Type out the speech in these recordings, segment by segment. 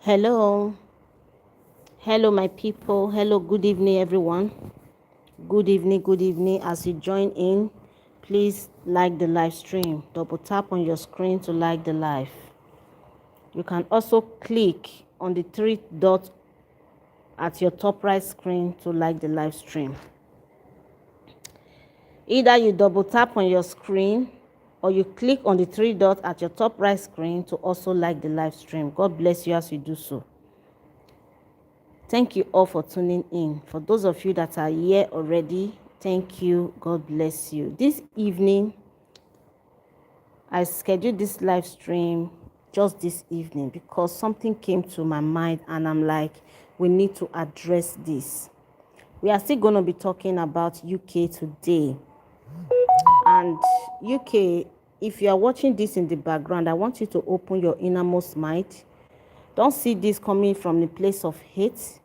Hello, hello, my people. Hello, good evening, everyone. Good evening. As you join in, please like the live stream. Double tap on your screen to like the live. You can also click on the three dots at your top right screen to like the live stream. Either you double tap on your screen or you click on the three dots at your top right screen to also like the live stream. God bless you as you do so. Thank you all for tuning in. For those of you that are here already, thank you. God bless you. This evening, I scheduled this live stream just this evening because something came to my mind and I'm like, we need to address this. We are still going to be talking about UK today. And UK, if you are watching this in the background, I want you to open your innermost mind. Don't see this coming from the place of hate,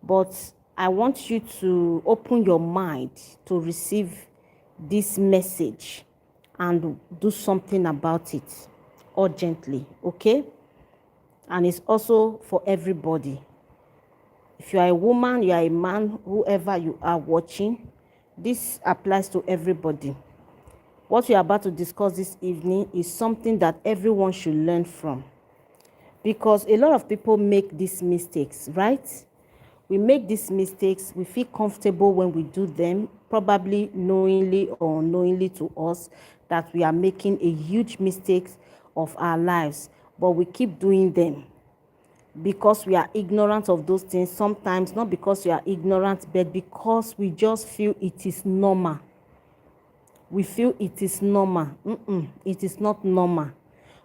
but I want you to open your mind to receive this message and do something about it urgently, okay? And it's also for everybody. If you are a woman, you are a man, whoever you are watching, this applies to everybody. What we are about to discuss this evening is something that everyone should learn from. Because a lot of people make these mistakes, right? We make these mistakes, we feel comfortable when we do them, probably knowingly or unknowingly to us, that we are making a huge mistake of our lives, but we keep doing them because we are ignorant of those things. Sometimes not because we are ignorant, but because we just feel it is normal. We feel it is normal. It is not normal.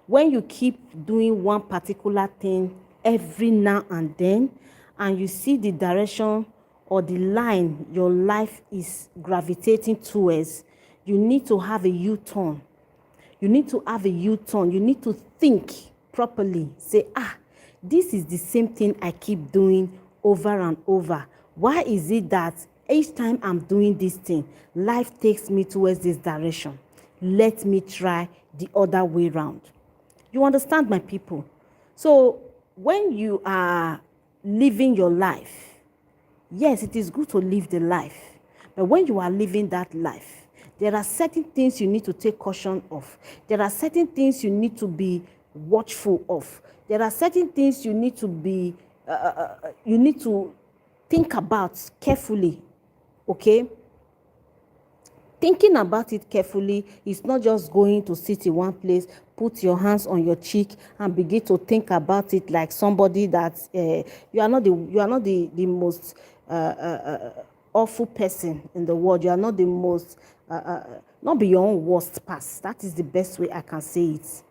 When you keep doing one particular thing every now and then, and you see the direction or the line your life is gravitating towards, you need to have a U-turn. You need to have a U-turn. You need to think properly. Say, this is the same thing I keep doing over and over. Why is it that each time I'm doing this thing, life takes me towards this direction? Let me try the other way around. You understand, my people? So when you are living your life, yes, it is good to live the life. But when you are living that life, there are certain things you need to take caution of. There are certain things you need to be watchful of. There are certain things you need to be, you need to think about carefully, okay? Thinking about it carefully is not just going to sit in one place, put your hands on your cheek and begin to think about it like somebody that you are not the most awful person in the world. You are not the most not be your own worst past. That is the best way I can say it.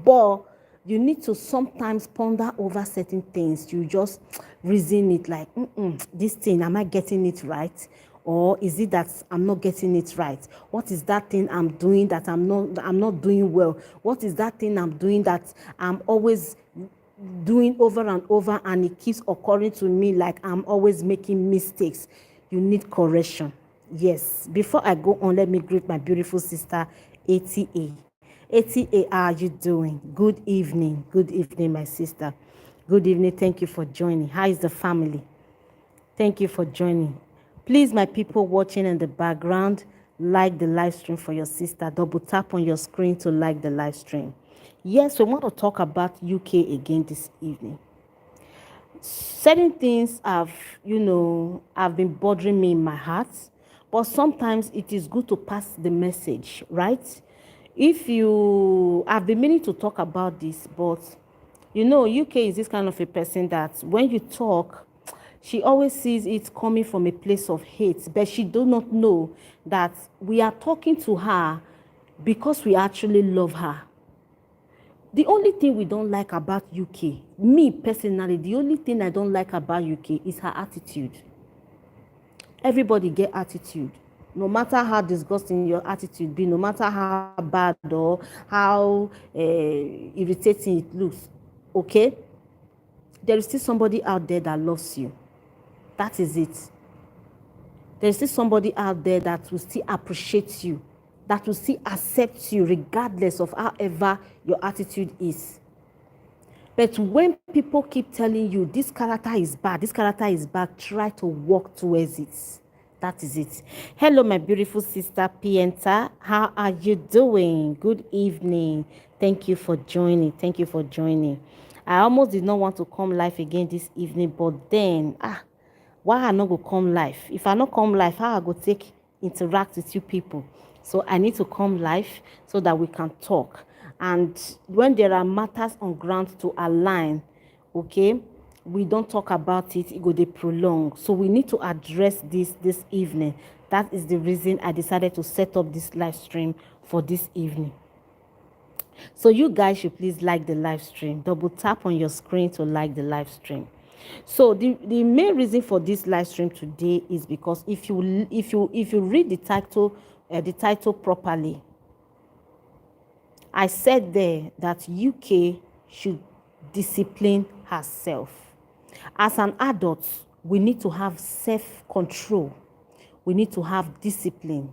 But you need to sometimes ponder over certain things. You just reason it like, this thing, am I getting it right? Or is it that I'm not getting it right? What is that thing I'm doing that I'm not doing well? What is that thing I'm doing that I'm always doing over and over and it keeps occurring to me like I'm always making mistakes? You need correction. Yes. Before I go on, let me greet my beautiful sister, ATA. ATA, how are you doing? Good evening. Good evening, my sister. Good evening. Thank you for joining. How is the family? Thank you for joining. Please, my people watching in the background, like the live stream for your sister. Double tap on your screen to like the live stream. Yes, we want to talk about UK again this evening. Certain things have been bothering me in my heart, but sometimes it is good to pass the message, right? I've been meaning to talk about this, but UK is this kind of a person that when you talk, she always sees it coming from a place of hate, but she do not know that we are talking to her because we actually love her. The only thing we don't like about UK, me personally, the only thing I don't like about UK is her attitude. Everybody get attitude. No matter how disgusting your attitude be, no matter how bad or how irritating it looks, okay? There is still somebody out there that loves you. That is it. There is still somebody out there that will still appreciate you, that will still accept you regardless of however your attitude is. But when people keep telling you this character is bad, this character is bad, try to walk towards it. That is it. Hello, my beautiful sister Pienta. How are you doing? Good evening. Thank you for joining. Thank you for joining. I almost did not want to come live again this evening, but then why I not go come live? If I not come live, how I go take interact with you people? So I need to come live so that we can talk. And when there are matters on ground to align, okay, we don't talk about it, it go dey prolong. So we need to address this evening. That is the reason I decided to set up this live stream for this evening. So you guys should please like the live stream. Double tap on your screen to like the live stream. So the main reason for this live stream today is because if you read the title properly, I said there that UK should discipline herself. As an adult, we need to have self-control. We need to have discipline.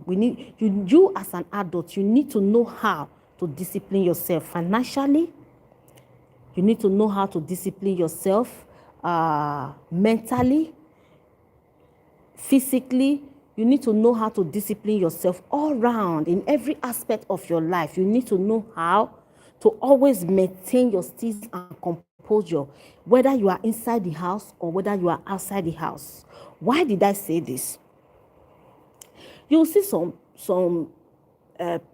You as an adult, you need to know how to discipline yourself financially. You need to know how to discipline yourself mentally, physically. You need to know how to discipline yourself all round in every aspect of your life. You need to know how to always maintain your steeze and composure, whether you are inside the house or whether you are outside the house. Why did I say this? You'll see some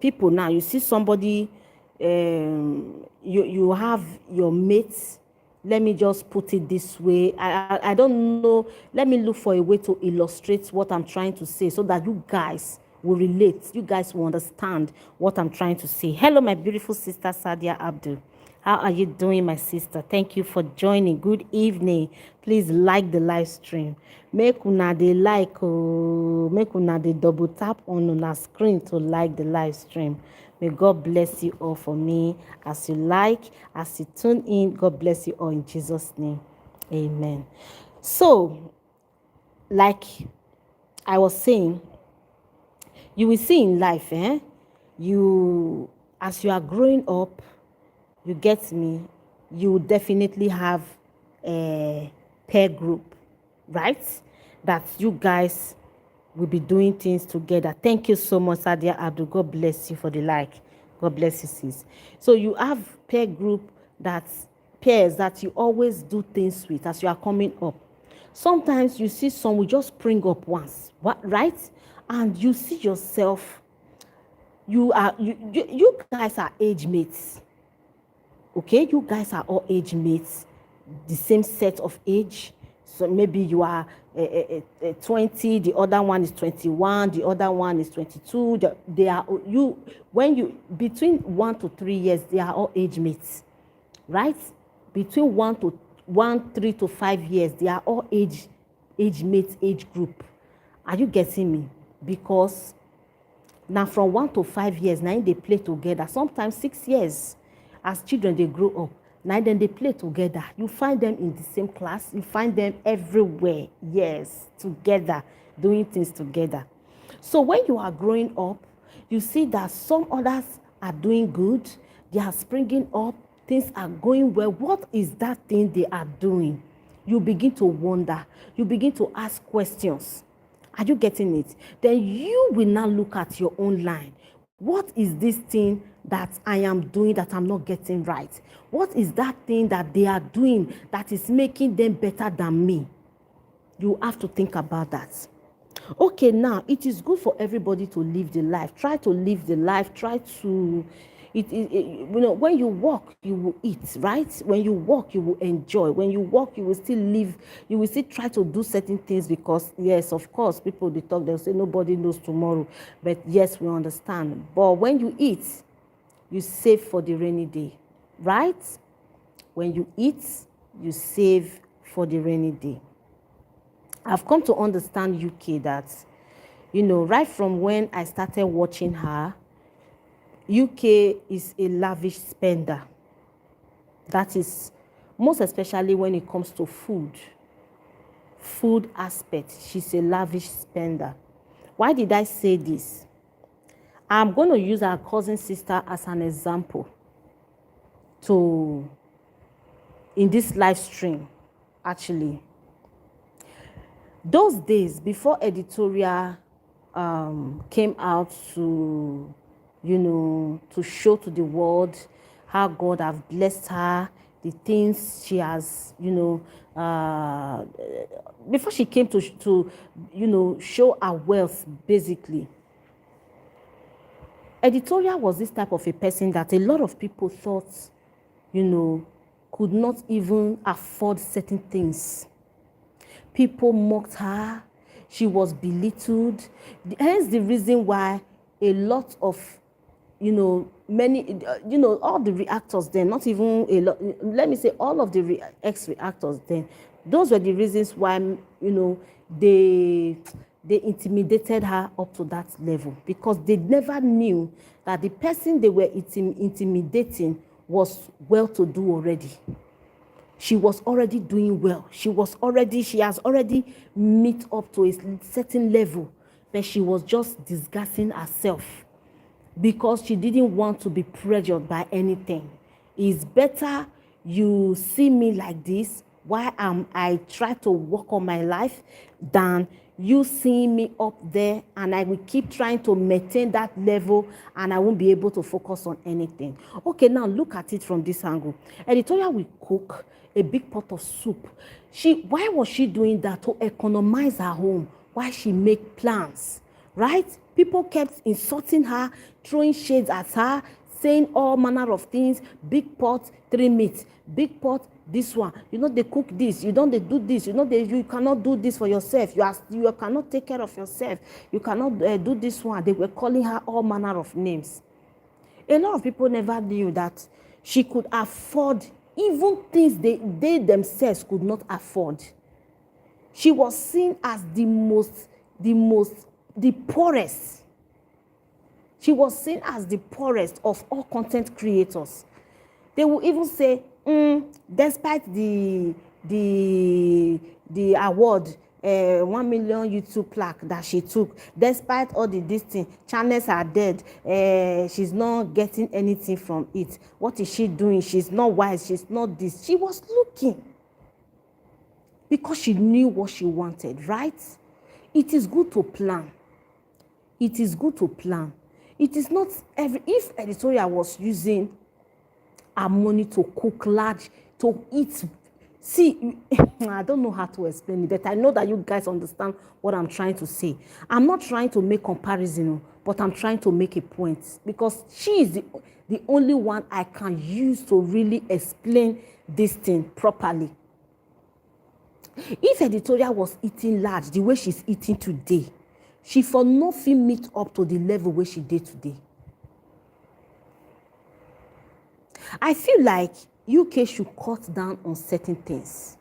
people now. You see somebody, you have your mates. Let me just put it this way. I don't know. Let me look for a way to illustrate what I'm trying to say so that you guys will relate. You guys will understand what I'm trying to say. Hello, my beautiful sister, Sadia Abdul. How are you doing, my sister? Thank you for joining. Good evening. Please like the live stream. Make una dey like, make una dey double tap on una screen to like the live stream. May God bless you all for me as you like, as you tune in. God bless you all in Jesus' name. Amen. So, like I was saying, you will see in life, as you are growing up, you get me, you definitely have a peer group, right? That you guys will be doing things together. Thank you so much, Sadia Abdul. God bless you for the like. God bless you, sis. So you have peers that you always do things with as you are coming up. Sometimes you see some will just spring up once, right? And you see yourself, you guys are age mates. Okay, you guys are all age mates, the same set of age. So maybe you are 20, the other one is 21, the other one is 22. They are between 1 to 3 years, they are all age mates, right? Between 3 to 5 years, they are all age mates, age group. Are you getting me? Because now from 1 to 5 years, now they play together. Sometimes 6 years. As children, they grow up. Now then they play together. You find them in the same class. You find them everywhere. Yes, together, doing things together. So when you are growing up, you see that some others are doing good. They are springing up. Things are going well. What is that thing they are doing? You begin to wonder. You begin to ask questions. Are you getting it? Then you will now look at your own line. What is this thing that I am doing that I'm not getting right? What is that thing that they are doing that is making them better than me? You have to think about that. Okay, now it is good for everybody to live the life. Try to live the life. Try to, when you walk, you will eat, right? When you walk, you will enjoy. When you walk, you will still live. You will still try to do certain things because, yes, of course, people they talk. They'll say nobody knows tomorrow, but yes, we understand. But when you eat, you save for the rainy day, right? When you eat, you save for the rainy day. I've come to understand UK that, right from when I started watching her, UK is a lavish spender. That is, most especially when it comes to food aspect, she's a lavish spender. Why did I say this? I'm going to use our cousin sister as an example to in this live stream, actually. Those days before Editorial came out to, to show to the world how God have blessed her, the things she has, before she came to show her wealth, basically. Editorial was this type of a person that a lot of people thought, could not even afford certain things. People mocked her. She was belittled. Hence the reason why a lot of, many, all the reactors then, not even a lot, let me say all of the ex-reactors then, those were the reasons why, they intimidated her up to that level, because they never knew that the person they were intimidating was well-to-do already. She was already doing well. She has already met up to a certain level, but she was just disguising herself because she didn't want to be pressured by anything. It's better you see me like this while I try to work on my life than you seeing me up there and I will keep trying to maintain that level and I won't be able to focus on anything. Okay, now look at it from this angle. Editorial will cook a big pot of soup. Why was she doing that? To economize her home while she make plans, right? People kept insulting her, throwing shades at her, saying all manner of things. Big pot, 3 meat. Big pot, this one. They cook this. They do this. You cannot do this for yourself. You cannot take care of yourself. You cannot do this one. They were calling her all manner of names. A lot of people never knew that she could afford even things they themselves could not afford. She was seen as the poorest. She was seen as the poorest of all content creators. They will even say, despite the award, 1 million YouTube plaque that she took, despite all this thing, channels are dead, she's not getting anything from it. What is she doing? She's not wise. She's not this. She was looking because she knew what she wanted, right? It is good to plan. It is good to plan. It is not if Editorial was using her money to cook large, to eat. See, I don't know how to explain it, but I know that you guys understand what I'm trying to say. I'm not trying to make comparison, but I'm trying to make a point because she is the only one I can use to really explain this thing properly. If Editorial was eating large the way she's eating today, she for nothing meet up to the level where she did today. I feel like UK should cut down on certain things.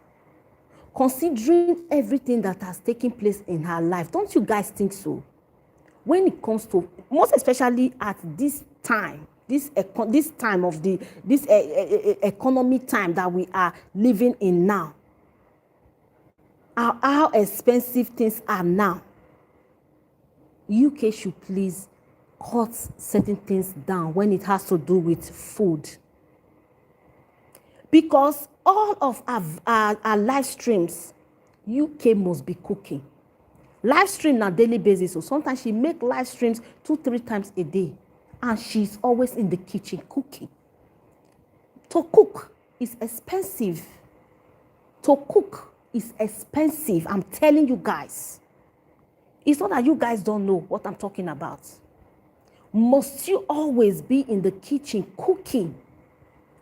Considering everything that has taken place in her life, don't you guys think so? When it comes to, most especially at this time, this time of this economy time that we are living in now, how expensive things are now, UK should please cut certain things down when it has to do with food. Because all of our live streams, UK must be cooking. Live stream on a daily basis. So sometimes she make live streams 2-3 times a day. And she's always in the kitchen cooking. To cook is expensive. To cook is expensive. I'm telling you guys. It's not that you guys don't know what I'm talking about. Must you always be in the kitchen cooking?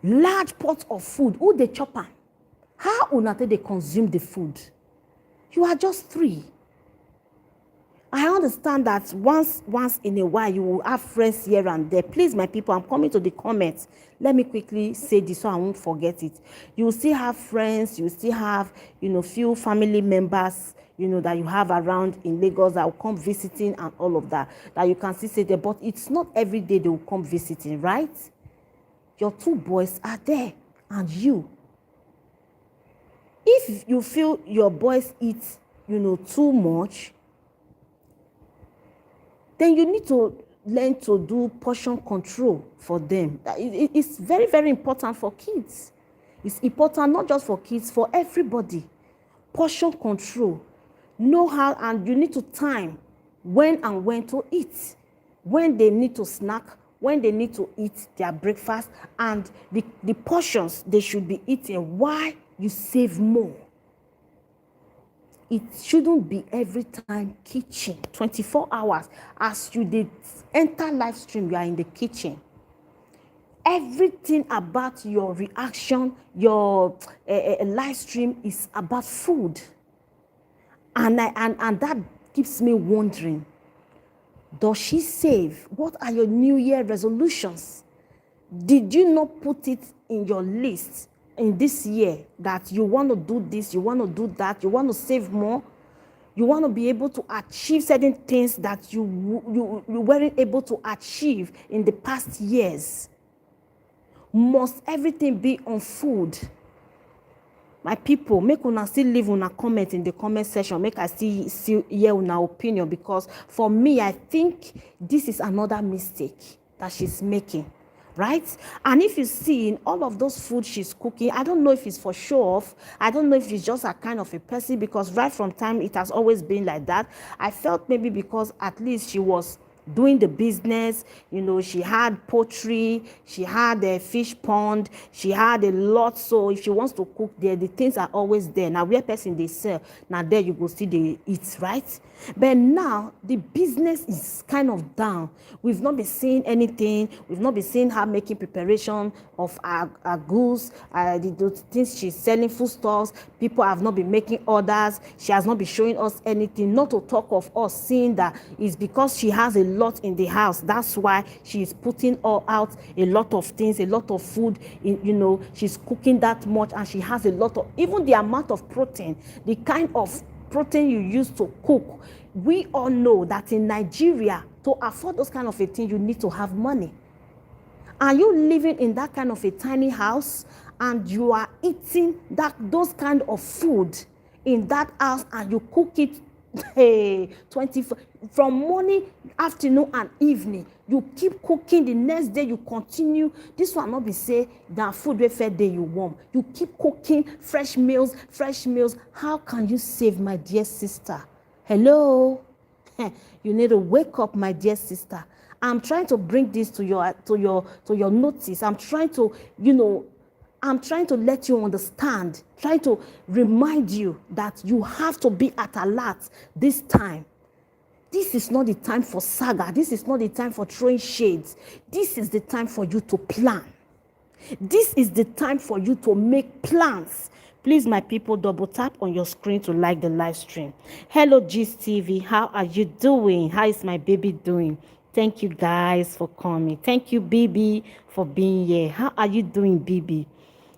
Large pots of food. Who they chop am? How una they consume the food? You are just 3. I understand that once in a while you will have friends here and there. Please, my people, I'm coming to the comments. Let me quickly say this so I won't forget it. You will still have friends. You will still have, few family members, that you have around in Lagos that will come visiting and all of that. That you can still say there. But it's not every day they will come visiting, right? Your 2 boys are there and you. If you feel your boys eat, too much, then you need to learn to do portion control for them. It's very, very important for kids. It's important not just for kids, for everybody. Portion control. Know how, and you need to time when and when to eat. When they need to snack, when they need to eat their breakfast, and the portions they should be eating. Why? You save more. It shouldn't be every time kitchen, 24 hours. As you did enter live stream, you are in the kitchen. Everything about your reaction, your live stream is about food. And that keeps me wondering, does she save? What are your New Year resolutions? Did you not put it in your list in this year that you want to do this, you want to do that, you want to save more, you want to be able to achieve certain things that you weren't able to achieve in the past years? Must everything be on food? My people, make una still leave una comment in the comment section. Make I still hear una opinion, because for me, I think this is another mistake that she's making, right? And if you see in all of those food she's cooking, I don't know if it's for show off. I don't know if it's just a kind of a person, because right from time it has always been like that. I felt maybe because at least she was doing the business, she had poultry, she had a fish pond, she had a lot. So if she wants to cook there, the things are always there. Now where person they sell, now there you go see they eat, right? But now the business is kind of down. We've not been seeing anything. We've not been seeing her making preparation of our goods, the things she's selling, food stores. People have not been making orders. She has not been showing us anything, not to talk of us seeing that it's because she has a lot in the house. That's why she is putting out a lot of things, a lot of food. She's cooking that much, and she has a lot of, even the amount of protein, the kind of protein you use to cook. We all know that in Nigeria, to afford those kind of a thing, you need to have money. Are you living in that kind of a tiny house, and you are eating those kind of food in that house, and you cook it 24 from morning, afternoon, and evening? You keep cooking. The next day you continue. This one not be say that food wey fair day you warm. You keep cooking fresh meals. How can you save, my dear sister? Hello. You need to wake up, my dear sister. I'm trying to bring this to your notice. I'm trying to let you understand, trying to remind you that you have to be at alert this time. This is not the time for saga. This is not the time for throwing shades. This is the time for you to plan. This is the time for you to make plans. Please, my people, double tap on your screen to like the live stream. Hello, Gist TV. How are you doing? How is my baby doing? Thank you guys for coming. Thank you, Bibi, for being here. How are you doing, Bibi?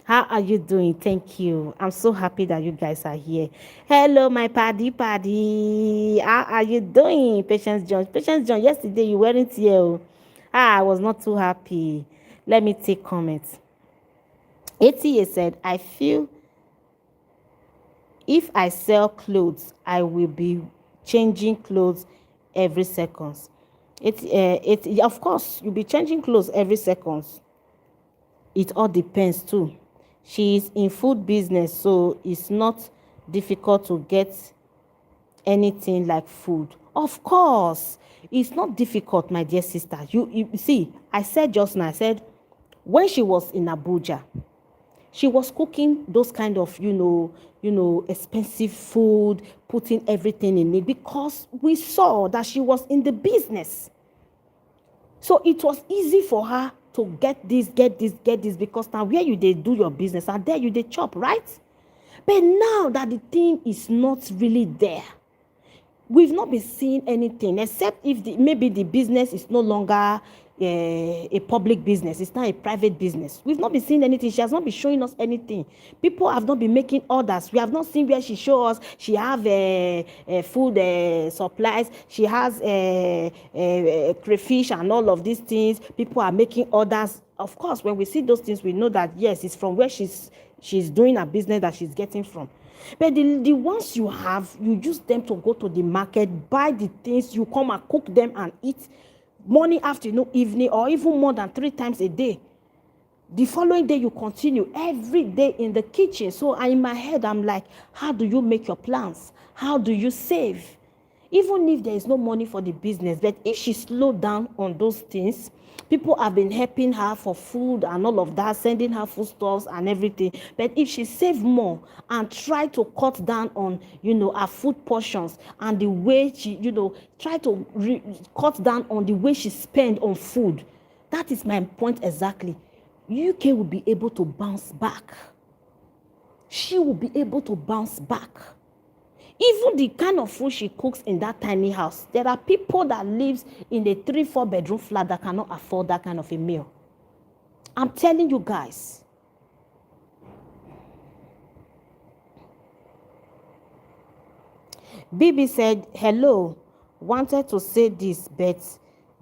How are you doing? Thank you. I'm so happy that you guys are here. Hello, my paddy. How are you doing, Patience John? Patience John, yesterday you weren't here. I was not too happy. Let me take comments. ATA said, I feel if I sell clothes, I will be changing clothes every seconds. Of course, you'll be changing clothes every seconds. It all depends too. She is in food business, so it's not difficult to get anything like food. Of course, it's not difficult, my dear sister. You see, I said just now, I said when she was in Abuja, she was cooking those kind of, expensive food, putting everything in it, because we saw that she was in the business. So it was easy for her to get this, because now where you they do your business, and there you they chop, right? But now that the thing is not really there, we've not been seeing anything, except if maybe the business is no longer a public business. It's not a private business. We've not been seeing anything. She has not been showing us anything. People have not been making orders. We have not seen where she shows us. She have food supplies. She has crayfish and all of these things. People are making orders. Of course, when we see those things, we know that yes, it's from where she's doing her business that she's getting from. But the ones you have, you use them to go to the market, buy the things, you come and cook them and eat morning, afternoon, evening, or even more than 3 times a day. The following day, you continue every day in the kitchen. So in my head, I'm like, how do you make your plans? How do you save? Even if there is no money for the business, but if she slowed down on those things, people have been helping her for food and all of that, sending her foodstuffs and everything. But if she saved more and tried to cut down on, her food portions and the way she, try to cut down on the way she spend on food, that is my point exactly. UK will be able to bounce back. She will be able to bounce back. Even the kind of food she cooks in that tiny house, there are people that lives in a 3-4 bedroom flat that cannot afford that kind of a meal. I'm telling you guys. Bibi said, hello, wanted to say this, but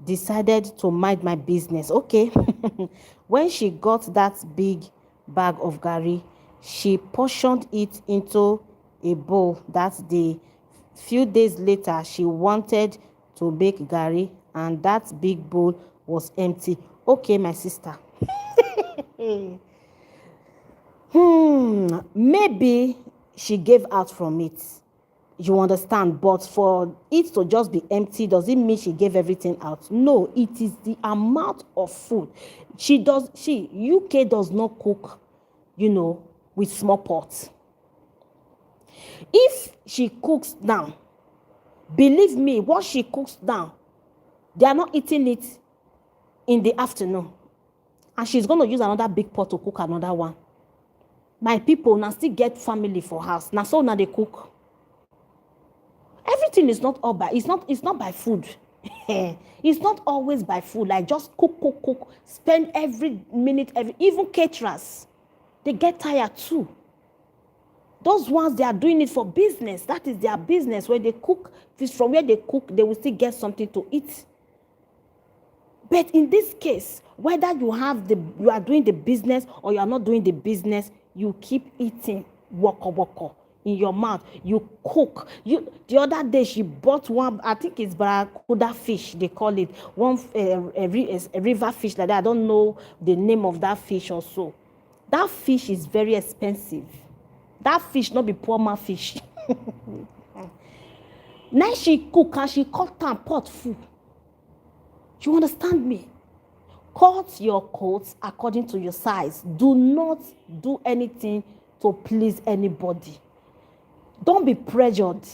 decided to mind my business. Okay. When she got that big bag of garri, she portioned it into a bowl that day. Few days later, she wanted to bake garri, and that big bowl was empty. Okay, my sister. Maybe she gave out from it. You understand? But for it to just be empty, does it mean she gave everything out? No, it is the amount of food. UK does not cook, with small pots. If she cooks now, believe me, what she cooks now, they are not eating it in the afternoon. And she's going to use another big pot to cook another one. My people now still get family for house. Now so now they cook. Everything is not all by, it's not by food. It's not always by food. Like just cook. Spend every minute, even caterers, they get tired too. Those ones, they are doing it for business. That is their business. Where they cook, from where they cook, they will still get something to eat. But in this case, whether you are doing the business or you are not doing the business, you keep eating woko in your mouth. You cook. The other day she bought one, I think it's barracuda fish, they call it, one a river fish like that. I don't know the name of that fish also. That fish is very expensive. That fish not be poor man fish. Now she cook and she cut and pot full. You understand me? Cut your coats according to your size. Do not do anything to please anybody. Don't be pressured.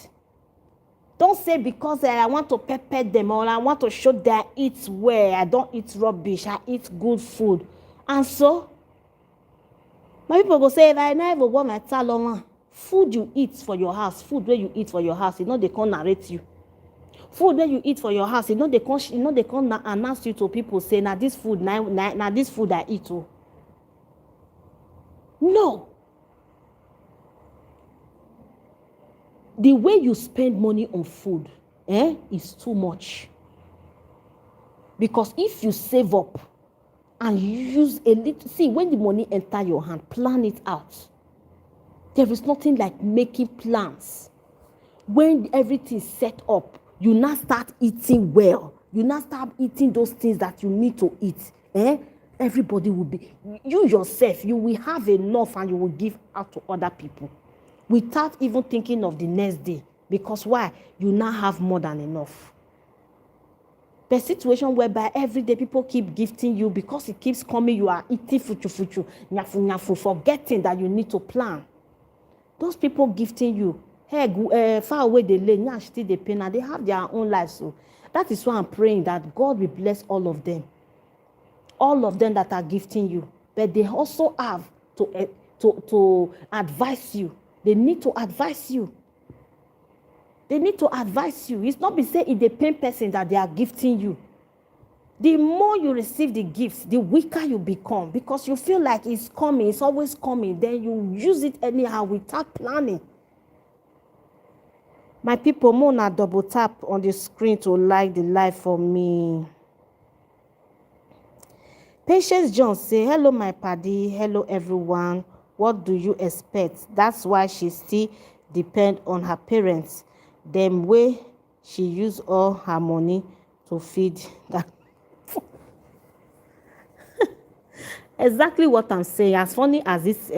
Don't say because I want to pepper them or I want to show that I eat well. I don't eat rubbish. I eat good food. And so, my people go say, if I never want my talent, food you eat for your house, food where you eat for your house, they can't narrate you. Food where you eat for your house, they can't announce you to people say, now this food, now this food I eat. Oh. No. The way you spend money on food is too much. Because if you save up and use a little, see, when the money enter your hand, plan it out. There is nothing like making plans. When everything is set up, you now start eating well. You now start eating those things that you need to eat. Everybody will be, you yourself, you will have enough and you will give out to other people without even thinking of the next day. Because why? You now have more than enough. The situation whereby every day people keep gifting you because it keeps coming, you are eating fuchu, nyafu, forgetting that you need to plan. Those people gifting you, far away they lay, still they pay, now they have their own lives. So that is why I'm praying that God will bless all of them. All of them that are gifting you. But they also have to advise you. They need to advise you. They need to advise you. It's not be say it's the pain person that they are gifting you. The more you receive the gifts, the weaker you become because you feel like it's coming, it's always coming. Then you use it anyhow without planning. My people, Mona double tap on the screen to like the live for me. Patience John say, hello, my paddy. Hello, everyone. What do you expect? That's why she still depend on her parents. Them way she use all her money to feed that. exactly what I'm saying. As funny as this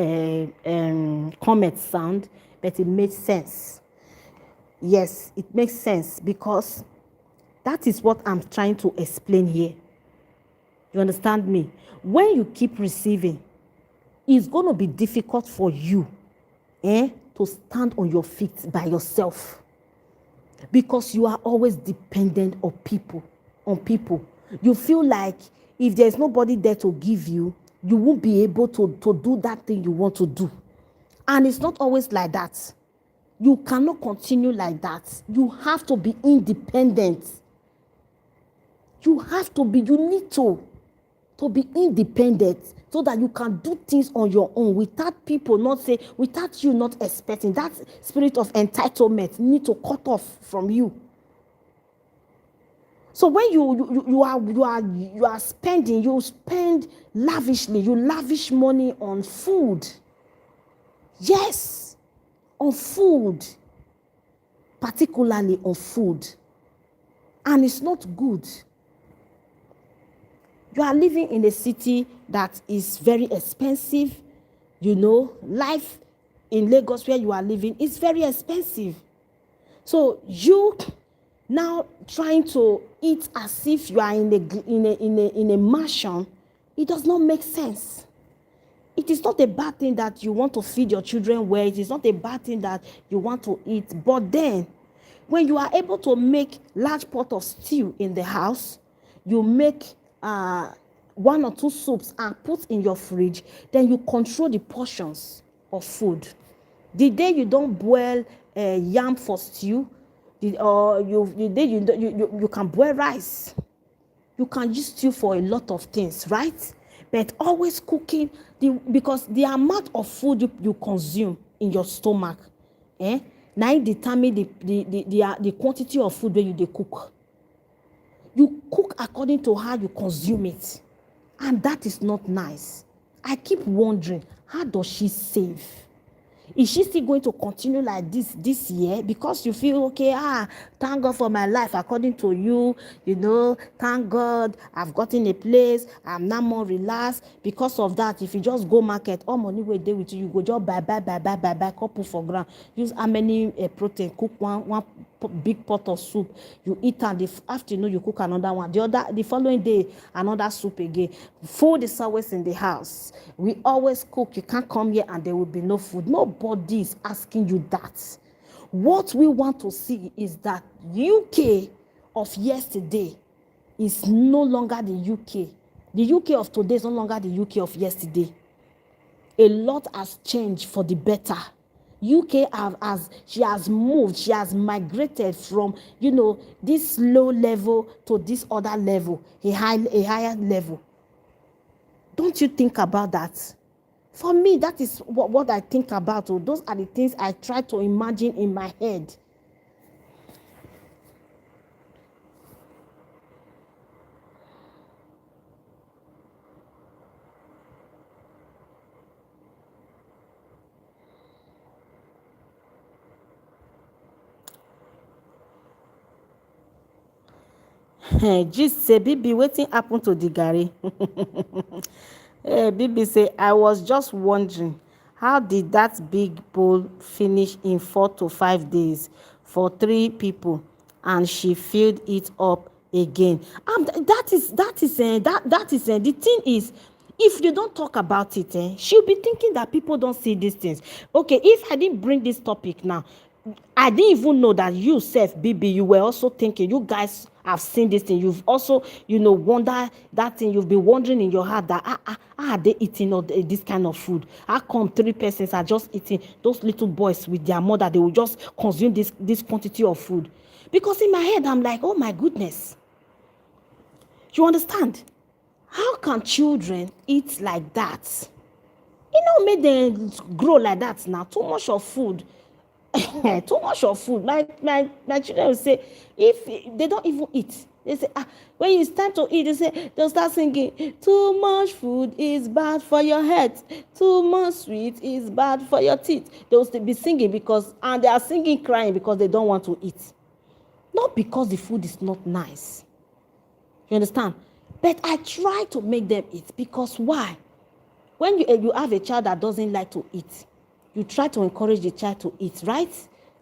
comment sound, but it makes sense. Yes, it makes sense because that is what I'm trying to explain here. You understand me? When you keep receiving, it's going to be difficult for you to stand on your feet by yourself because you are always dependent on people. You feel like if there's nobody there to give you, you won't be able to do that thing you want to do. And it's not always like that. You cannot continue like that. You have to be independent. You need to be independent so that you can do things on your own without without you not expecting. That spirit of entitlement need to cut off from you. So when you are spending, you spend lavishly. You lavish money on food. Yes, on food, particularly on food, and it's not good. You are living in a city that is very expensive. Life in Lagos where you are living is very expensive. So you now trying to eat as if you are in a mansion, it does not make sense. It is not a bad thing that you want to feed your children well. It is not a bad thing that you want to eat. But then, when you are able to make large pot of stew in the house, you make one or two soups and put in your fridge, then you control the portions of food. The day you don't boil yam for stew, the day you can boil rice. You can use stew for a lot of things, right? But always cooking, because the amount of food you consume in your stomach, now it determine the quantity of food where you cook. You cook according to how you consume it. And that is not nice. I keep wondering, how does she save? Is she still going to continue like this year? Because you feel, okay, thank God for my life according to you, thank God I've gotten a place, I'm now more relaxed. Because of that, if you just go market, all money will there with you, you go just buy, couple for ground. Use how many protein, cook one big pot of soup. You eat and the afternoon you cook another one. The following day, another soup again. Food is always in the house. We always cook. You can't come here and there will be no food. Nobody is asking you that. What we want to see is that UK of yesterday is no longer the UK. The UK of today is no longer the UK of yesterday. A lot has changed for the better. UK she has moved, she has migrated from this low level to this other level, a higher level. Don't you think about that? For me, that is what I think about. Those are the things I try to imagine in my head. Just say, Bibi, wetin happen to the garri? Bibi say, I was just wondering, how did that big bowl finish in 4 to 5 days for 3 people, and she filled it up again? That is the thing is, if you don't talk about it, she'll be thinking that people don't see these things. Okay, if I didn't bring this topic now, I didn't even know that you, Seth, Bibi, you were also thinking, you guys have seen this thing. You've also, wonder that thing. You've been wondering in your heart that, how are they eating all this kind of food? How come 3 persons are just eating, those little boys with their mother, they will just consume this quantity of food? Because in my head, I'm like, oh my goodness. You understand? How can children eat like that? Make them grow like that now. Too much of food. Too much of food. My children will say, if they don't even eat, they say, when it's time to eat, they'll start singing, too much food is bad for your head, too much sweet is bad for your teeth. They'll be singing and they are singing, crying because they don't want to eat. Not because the food is not nice. You understand? But I try to make them eat because why? When you have a child that doesn't like to eat, you try to encourage the child to eat, right?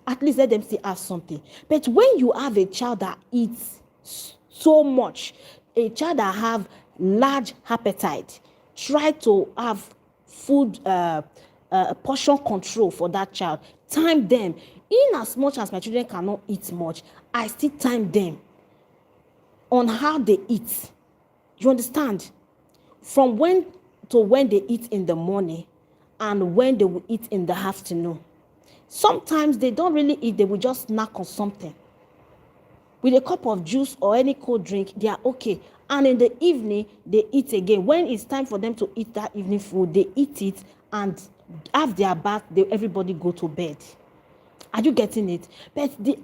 At least let them still have something. But when you have a child that eats so much, a child that have large appetite, try to have food portion control for that child. Time them. In as much as my children cannot eat much, I still time them on how they eat. You understand? From when to when they eat in the morning and when they will eat in the afternoon. Sometimes they don't really eat, they will just snack on something. With a cup of juice or any cold drink, they are okay. And in the evening, they eat again. When it's time for them to eat that evening food, they eat it and have their bath, everybody go to bed. Are you getting it? But the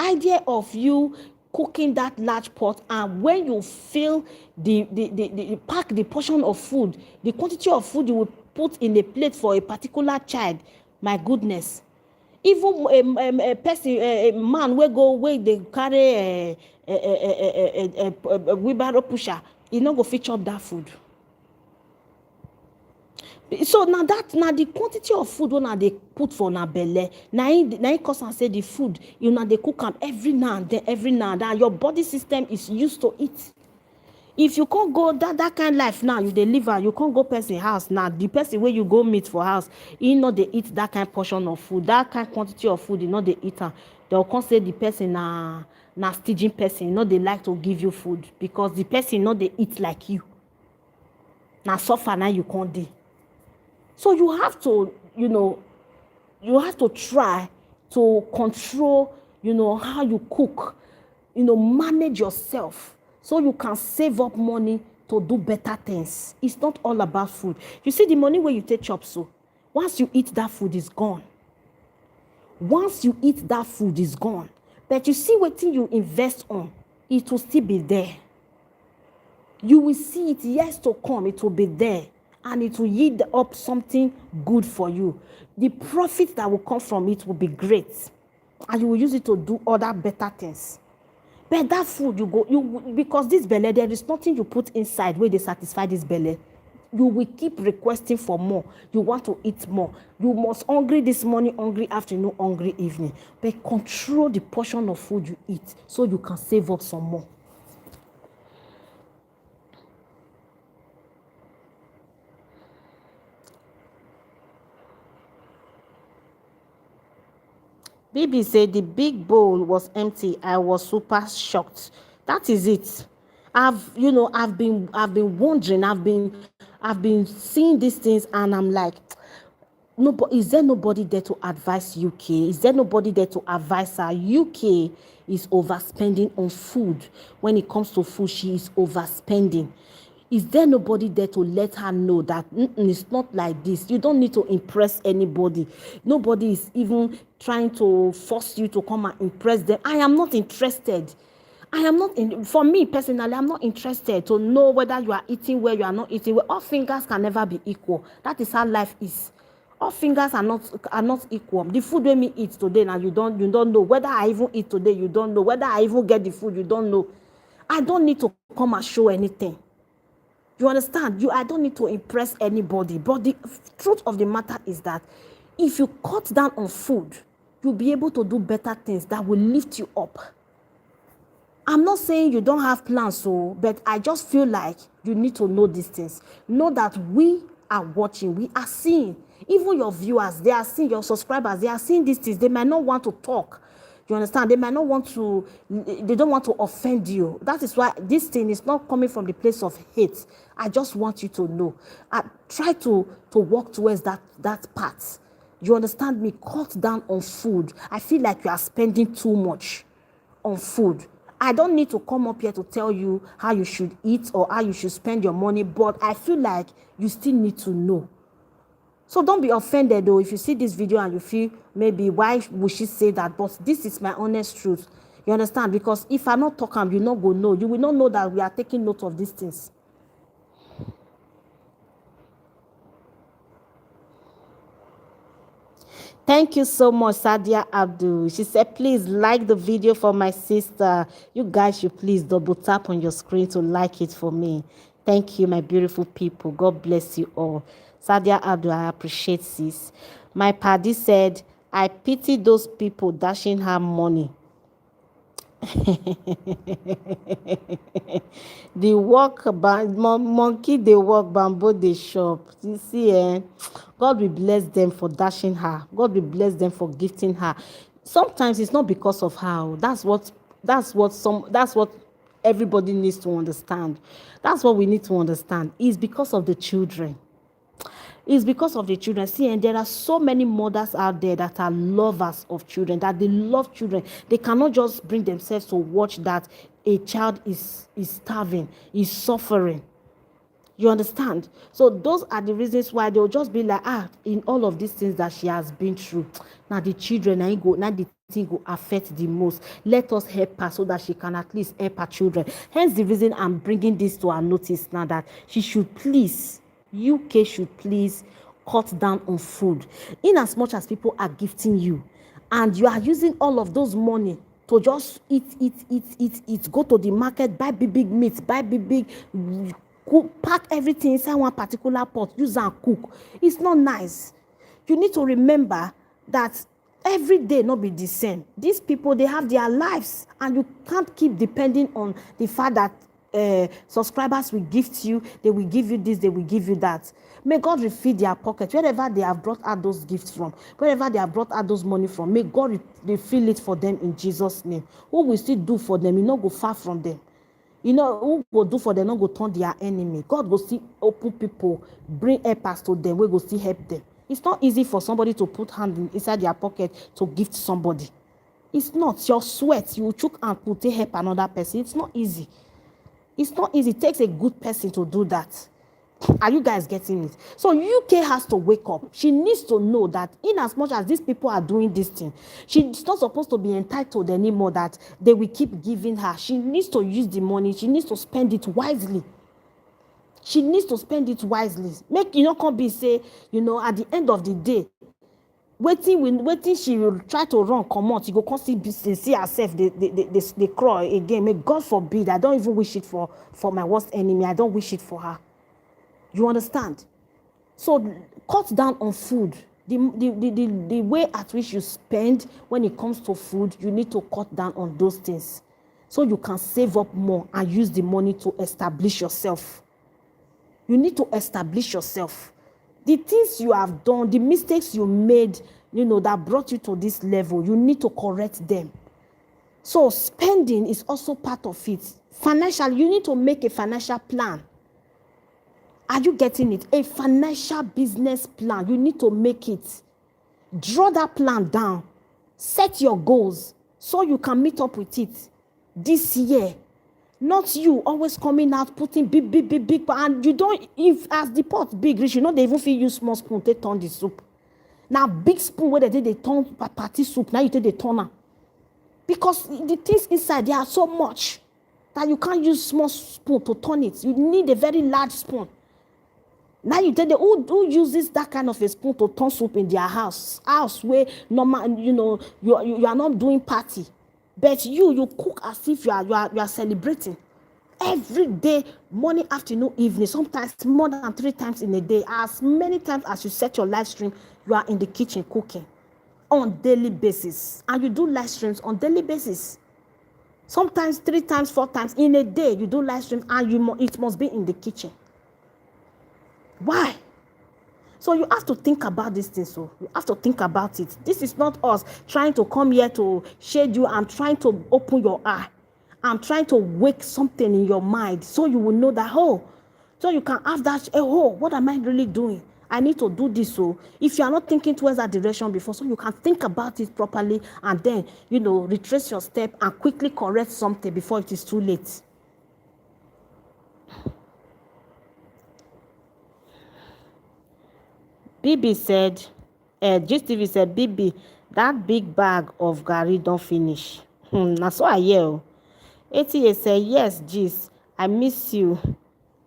idea of you cooking that large pot, and when you fill the pack, the portion of food, the quantity of food you will put in a plate for a particular child, my goodness. Even a person, a man where they carry a wheelbarrow pusher, he no go fit chop that food. So now the quantity of food when they put for na belle, now cause and say the food they cook am every now and then, your body system is used to it. If you can't go that kind of life now, you deliver, you can't go person house now. The person where you go meet for house, they eat that kind of portion of food, that kind of quantity of food, they eat am. They'll come say the person na staging person, they like to give you food because the person they eat like you. Now suffer now you can't do. So you have to, you have to try to control, how you cook, manage yourself so you can save up money to do better things. It's not all about food. You see the money where you take chop so, once you eat that food is gone. Once you eat that food is gone. But you see what thing you invest on, it will still be there. You will see it years to come, it will be there. And it will yield up something good for you. The profit that will come from it will be great. And you will use it to do other better things. But that food, because this belly, there is nothing you put inside where they satisfy this belly. You will keep requesting for more. You want to eat more. You must hungry this morning, hungry afternoon, hungry evening. But control the portion of food you eat so you can save up some more. Baby said the big bowl was empty. I was super shocked. That is it. I've been wondering. I've been seeing these things, and I'm like, is there nobody there to advise UK? Is there nobody there to advise her? UK is overspending on food. When it comes to food, she is overspending. Is there nobody there to let her know that it's not like this? You don't need to impress anybody. Nobody is even trying to force you to come and impress them. I am not interested. For me personally, I'm not interested to know whether you are eating well, you are not eating well. All fingers can never be equal. That is how life is. All fingers are not equal. The food when me eat today, now you don't know whether I even eat today. You don't know whether I even get the food. You don't know. I don't need to come and show anything. You understand? I don't need to impress anybody. But the truth of the matter is that if you cut down on food, you'll be able to do better things that will lift you up. I'm not saying you don't have plans, but I just feel like you need to know these things. Know that we are watching, we are seeing. Even your viewers, they are seeing, your subscribers, they are seeing these things. They might not want to talk. You understand? They might not want to, they don't want to offend you. That is why this thing is not coming from the place of hate. I just want you to know. I try to work towards that part. You understand me? Cut down on food. I feel like you are spending too much on food. I don't need to come up here to tell you how you should eat or how you should spend your money, but I feel like you still need to know. So don't be offended though if you see this video and you feel maybe why would she say that, but this is my honest truth. You understand? Because if I not talk you not go know. You will not know that we are taking note of these things. Thank you so much, Sadia Abdul. She said, please like the video for my sister. You guys should please double tap on your screen to like it for me. Thank you, my beautiful people. God bless you all. Sadia Abdul, I appreciate this. My paddy said, I pity those people dashing her money. The work monkey they work, bamboo they shop. You see, God will bless them for dashing her. God will bless them for gifting her. Sometimes it's not because of her. That's what everybody needs to understand. That's what we need to understand. It's because of the children. It's because of the children. See, and there are so many mothers out there that are lovers of children, that they love children. They cannot just bring themselves to watch that a child is starving, is suffering. You understand? So those are the reasons why they'll just be like, in all of these things that she has been through, now the children now the thing will affect the most. Let us help her so that she can at least help her children. Hence the reason I'm bringing this to our notice now, that she should please, UK should please cut down on food. In as much as people are gifting you and you are using all of those money to just eat, go to the market, buy big meat, buy big cook, pack everything inside one particular pot, use and cook. It's not nice. You need to remember that every day not be the same. These people, they have their lives, and you can't keep depending on the fact that subscribers will gift you, they will give you this, they will give you that. May God refill their pockets wherever they have brought out those gifts from, wherever they have brought out those money from. May God refill it for them in Jesus' name. Who will still do for them? You not go far from them. You know, who go do for them, not go turn their enemy. God go still open people, bring helpers to them, we go still help them. It's not easy for somebody to put hand inside their pocket to gift somebody. It's not. Your sweat, you choke and put to help another person. It's not easy. It's not easy. It takes a good person to do that. Are you guys getting it? So UK has to wake up. She needs to know that in as much as these people are doing this thing, she's not supposed to be entitled anymore, that they will keep giving her. She needs to use the money. She needs to spend it wisely. She needs to spend it wisely. Make you not come be say, at the end of the day, waiting she will try to run, come out, you go come see herself, they crawl again. May God forbid. I don't even wish it for my worst enemy. I don't wish it for her. You understand? So cut down on food. The way at which you spend when it comes to food, you need to cut down on those things so you can save up more and use the money to establish yourself. You need to establish yourself. The things you have done, the mistakes you made, that brought you to this level, you need to correct them. So spending is also part of it. Financially, you need to make a financial plan. Are you getting it? A financial business plan. You need to make it. Draw that plan down. Set your goals so you can meet up with it this year. Not you always coming out putting big, and you don't, if as the pot big reach, they even feel use small spoon to turn the soup. Now big spoon where they turn party soup, now you take the turner. Because the things inside, they are so much that you can't use small spoon to turn it. You need a very large spoon. Now you tell them who uses that kind of a spoon to turn soup in their house where normal, you are not doing party, but you cook as if you are celebrating every day, morning, afternoon, evening, sometimes more than 3 times in a day. As many times as you set your live stream, you are in the kitchen cooking on daily basis, and you do live streams on daily basis. Sometimes 3 times, 4 times in a day you do live stream, and it must be in the kitchen. Why? So you have to think about these things. So you have to think about it. This is not us trying to come here to shade you. I'm trying to open your eye. I'm trying to wake something in your mind so you will know that, so you can have that, what am I really doing? I need to do this. So if you are not thinking towards that direction before, so you can think about it properly and then, retrace your step and quickly correct something before it is too late. BB said, GTV said, BB, that big bag of garri don't finish. That's what I hear. ATA said, yes, Gis, I miss you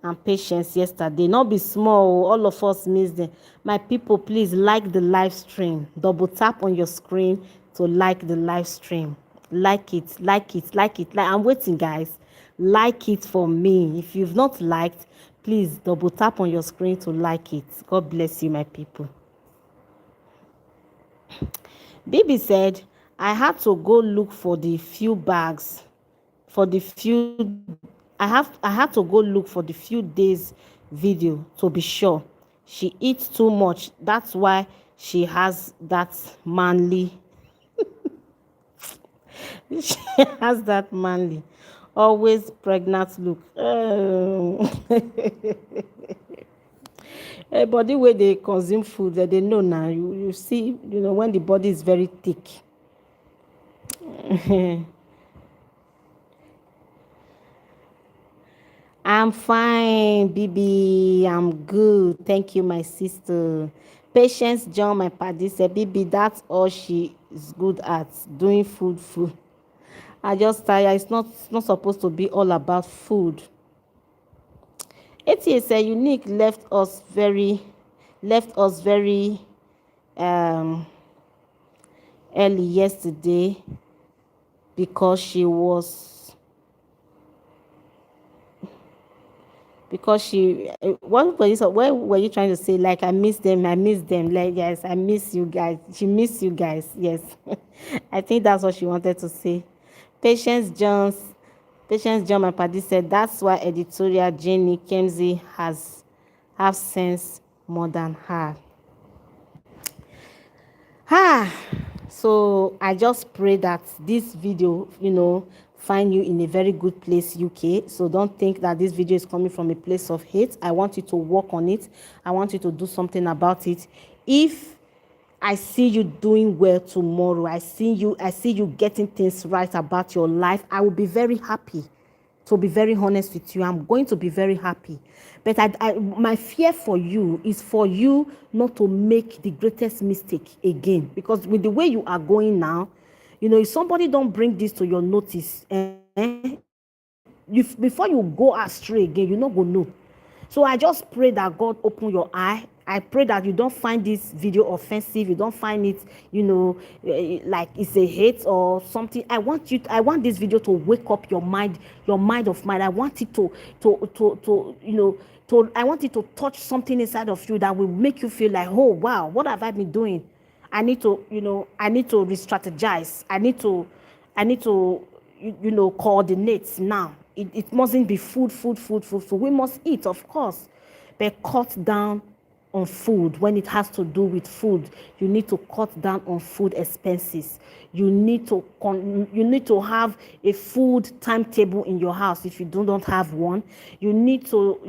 and patience yesterday. Not be small, all of us miss them. My people, please like the live stream. Double tap on your screen to like the live stream. Like it. I'm waiting, guys. Like it for me. If you've not liked, Please double tap on your screen to like it. God bless you, my people. Bibi said, I had to go look for the few bags, for the few, I had to go look for the few days video to be sure. She eats too much. That's why she has that manly, she has that manly, always pregnant look. Body where they consume food, they know now. You see, when the body is very thick. I'm fine, Bibi. I'm good. Thank you, my sister. Patience John, my paddy, said, Bibi, that's all she is good at, doing food. I just tired. It's not supposed to be all about food. ATA said, Unique left us very um, early yesterday because she was because she what were you trying to say, like I miss them, like, yes, I miss you guys, she miss you guys, yes. I think that's what she wanted to say. Patience john my paddy, said that's why editorial Jenny Kemsey has have sense more than her. Ah, so I just pray that this video, find you in a very good place, UK. So don't think that this video is coming from a place of hate. I want you to work on it. I want you to do something about it. If I see you doing well tomorrow, I see you getting things right about your life, I will be very happy. To be very honest with you, I'm going to be very happy. But my fear for you is for you not to make the greatest mistake again. Because with the way you are going now, if somebody don't bring this to your notice, before you go astray again, you not go know. So I just pray that God open your eye. I pray that you don't find this video offensive. You don't find it, like it's a hate or something. I want this video to wake up your mind of mind. I want it I want it to touch something inside of you that will make you feel like, oh wow, what have I been doing? I need to re-strategize. I need to coordinate now. It mustn't be food. We must eat, of course, but cut down on food. When it has to do with food, you need to cut down on food expenses. You need to have a food timetable in your house. If you do not have one, you need to,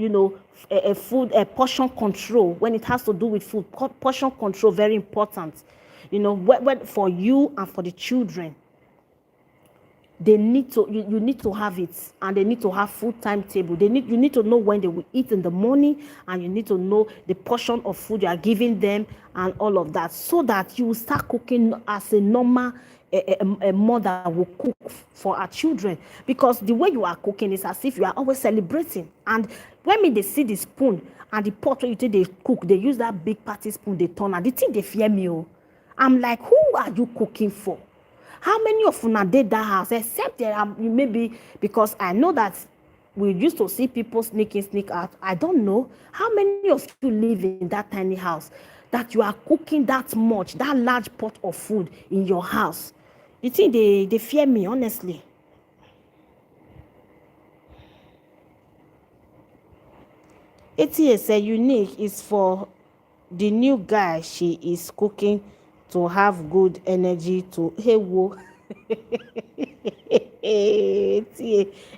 a portion control. When it has to do with food, portion control, very important. For you and for the children, they need to you need to have it, and they need to have full timetable. You need to know when they will eat in the morning, and you need to know the portion of food you are giving them and all of that, so that you will start cooking as a normal a mother will cook for her children. Because the way you are cooking is as if you are always celebrating. And when they see the spoon and the pot where you think they cook, they use that big party spoon, they turn, and they think they fear me. Oh, I'm like, who are you cooking for? How many of una did that house? Except there are maybe, because I know that we used to see people sneak in, sneak out. I don't know how many of you live in that tiny house that you are cooking that much, that large pot of food in your house. You think they fear me, honestly? ATA said Unique is for the new guy she is cooking to have good energy to, hey wo.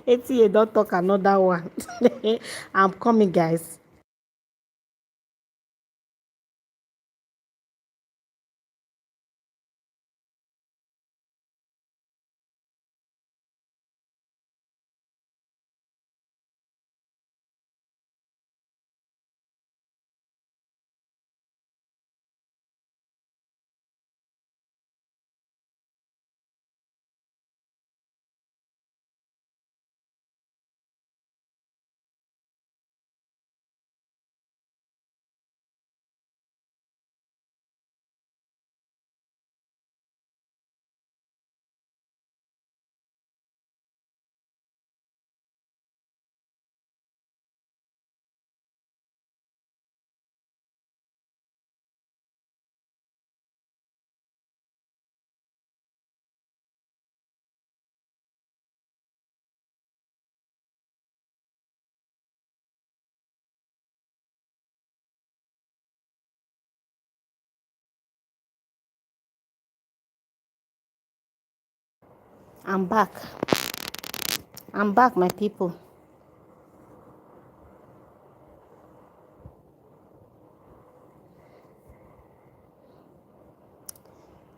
ATA don't talk another one. I'm coming, guys. I'm back. I'm back, my people.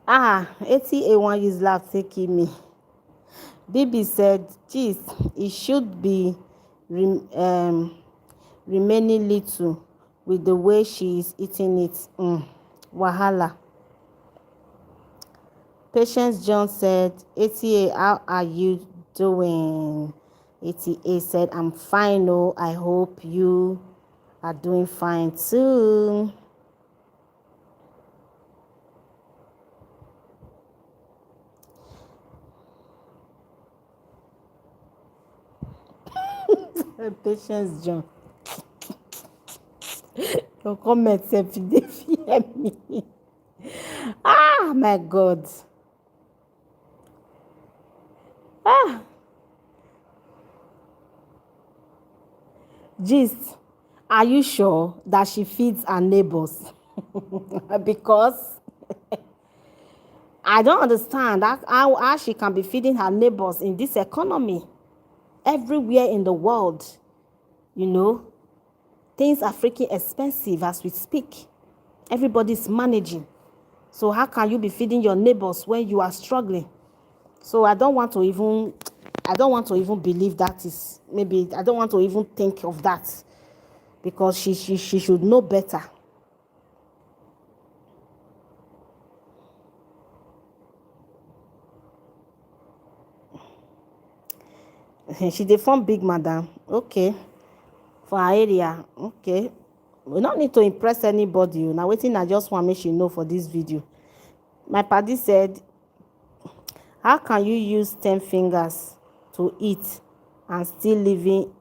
ATA1 is laugh taking me. Bibi said, geez, it should be remaining little with the way she is eating it. Wahala. Patience John said, ATA, how are you doing? ATA said, I'm fine. Oh, I hope you are doing fine too. Patience John. Your comments if they fear me. My God. Gist, are you sure that she feeds her neighbors? Because I don't understand how she can be feeding her neighbors in this economy. Everywhere in the world, things are freaking expensive as we speak. Everybody's managing. So how can you be feeding your neighbors when you are struggling? So I don't want to even believe that is, maybe I don't want to even think of that, because she should know better. She dey form big madam. Okay. For her area. Okay. We don't need to impress anybody. Now wetin I just want make she know for this video. My paddy said, how can you use 10 fingers to eat and still living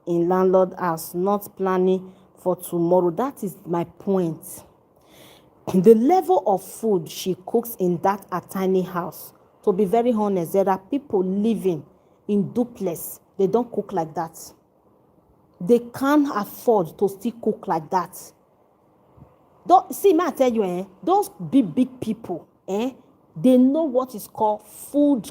in landlord house, not planning for tomorrow? That is my point. The level of food she cooks in that a tiny house, to be very honest, there are people living in duplex. They don't cook like that. They can't afford to still cook like that. See, may I tell you, those big people, they know what is called food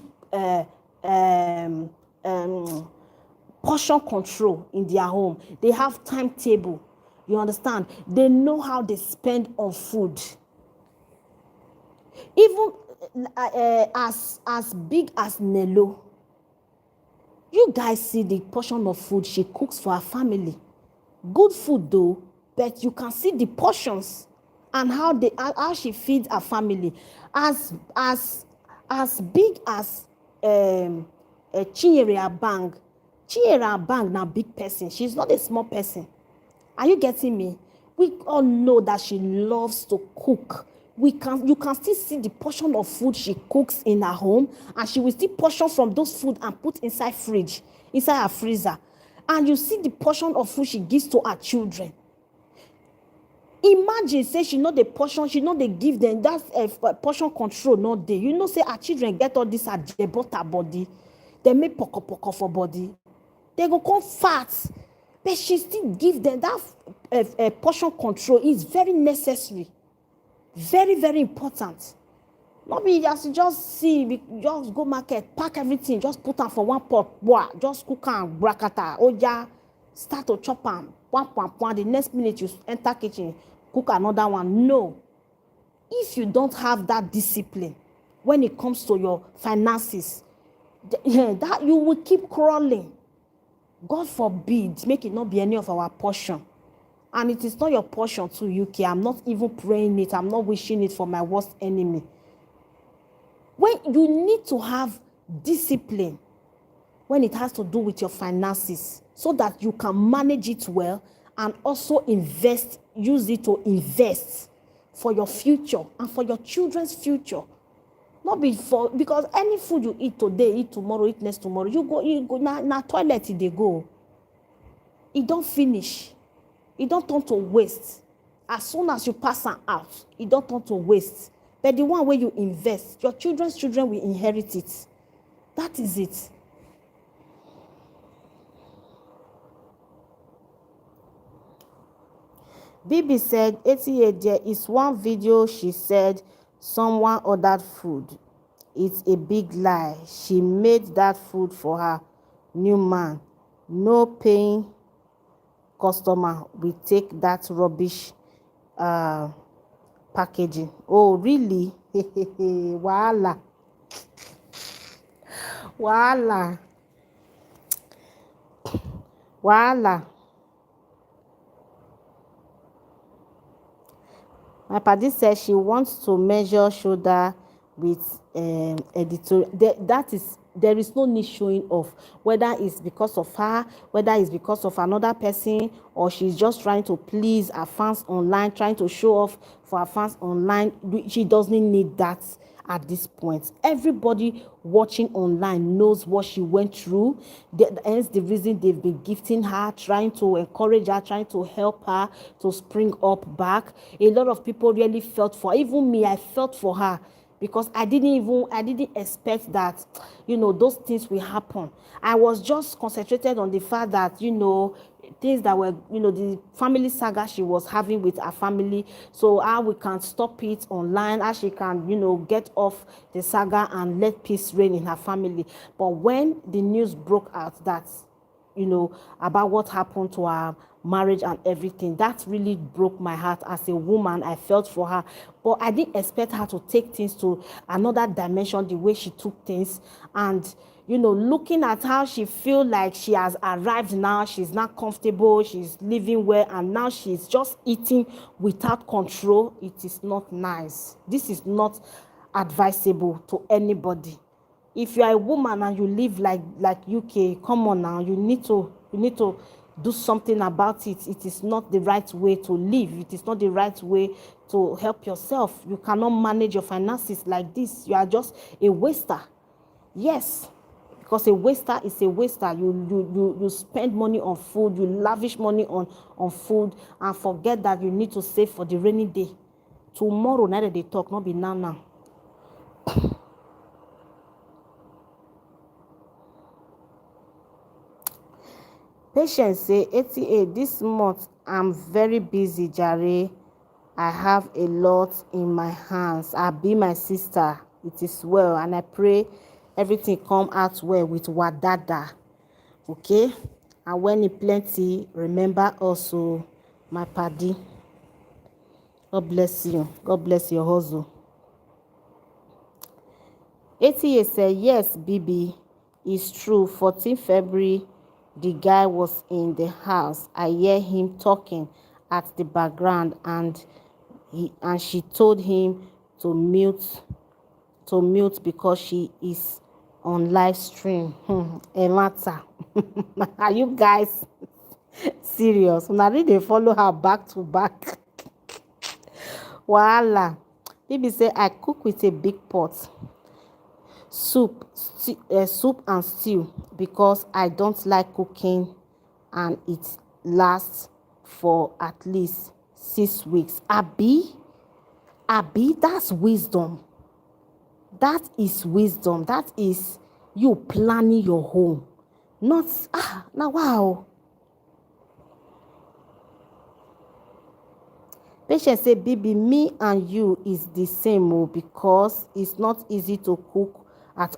portion control in their home. They have timetable. You understand? They know how they spend on food. Even as big as Nello, you guys see the portion of food she cooks for her family. Good food though, but you can see the portions and how she feeds her family. As big as Chinyere Abang. Chinyere Abang na big person. She's not a small person. Are you getting me? We all know that she loves to cook. You can still see the portion of food she cooks in her home, and she will still portion from those food and put inside her freezer. And you see the portion of food she gives to her children. Imagine, say she know the portion, she know they give them. That's portion control, not they. You know, say her children get all this at their body. They make poko for body. They go come fat. But she still give them that portion control is very necessary. Very, very important. Not be as you just see, just go market, pack everything, just put them for one pot, just cook and brakata. Oja, start to chop them. One. The next minute you enter kitchen, cook another one. No. If you don't have that discipline when it comes to your finances, that you will keep crawling. God forbid, make it not be any of our portion. And it is not your portion to UK. I'm not even praying it. I'm not wishing it for my worst enemy. When you need to have discipline when it has to do with your finances, so that you can manage it well and also use it to invest for your future and for your children's future. Not because any food you eat today, eat tomorrow, eat next tomorrow, you go na toilet they go. It don't finish. It don't turn to waste. As soon as you pass am out, it don't turn to waste. But the one where you invest, your children's children will inherit it. That is it. Bibi said, ATA, there is one video she said someone ordered food It's a big lie. She made that food for her new man. No paying customer will take that rubbish uh, packaging. Oh, really? Wahala. Wahala. Wahala. My padi says she wants to measure shoulder with editorial. There is no need showing off, whether it's because of her, whether it's because of another person, or she's just trying to please her fans online, trying to show off for her fans online. She doesn't need that at this point. Everybody watching online knows what she went through. Hence the reason they've been gifting her, trying to encourage her, trying to help her to spring up back. A lot of people really felt for her. Even me, I felt for her, because I didn't expect that, those things will happen. I was just concentrated on the fact that, things that were, the family saga she was having with her family. So how we can stop it online, how she can, get off the saga and let peace reign in her family. But when the news broke out that, about what happened to her marriage and everything, that really broke my heart. As a woman, I felt for her, but I didn't expect her to take things to another dimension the way she took things. And looking at how she feel like she has arrived now, she's not comfortable, she's living well, and now she's just eating without control. It is not nice. This is not advisable to anybody. If you are a woman and you live like UK, come on now, you need to do something about it. It is not the right way to live. It is not the right way to help yourself. You cannot manage your finances like this. You are just a waster. Yes, because a waster is a waster. You spend money on food, you lavish money on food, and forget that you need to save for the rainy day. Tomorrow, neither they talk, not be now. Patience say, 88, this month I'm very busy, Jare. I have a lot in my hands. I be my sister. It is well, and I pray everything come out well with Wadada. Okay? And when it plenty, remember also my paddy. God bless you. God bless your hustle. 88 said, yes, Bibi, it's true. 14 February, the guy was in the house. I hear him talking at the background, and she told him to mute because she is on live stream. Elata. Are you guys serious? Una really dey follow her back to back. Wahala. Bibi say, I cook with a big pot. Soup and stew, because I don't like cooking, and it lasts for at least 6 weeks. Abi, that's wisdom. That is wisdom. That is you planning your home. Not now. Wow. Patient say, Bibi, me and you is the same, because it's not easy to cook.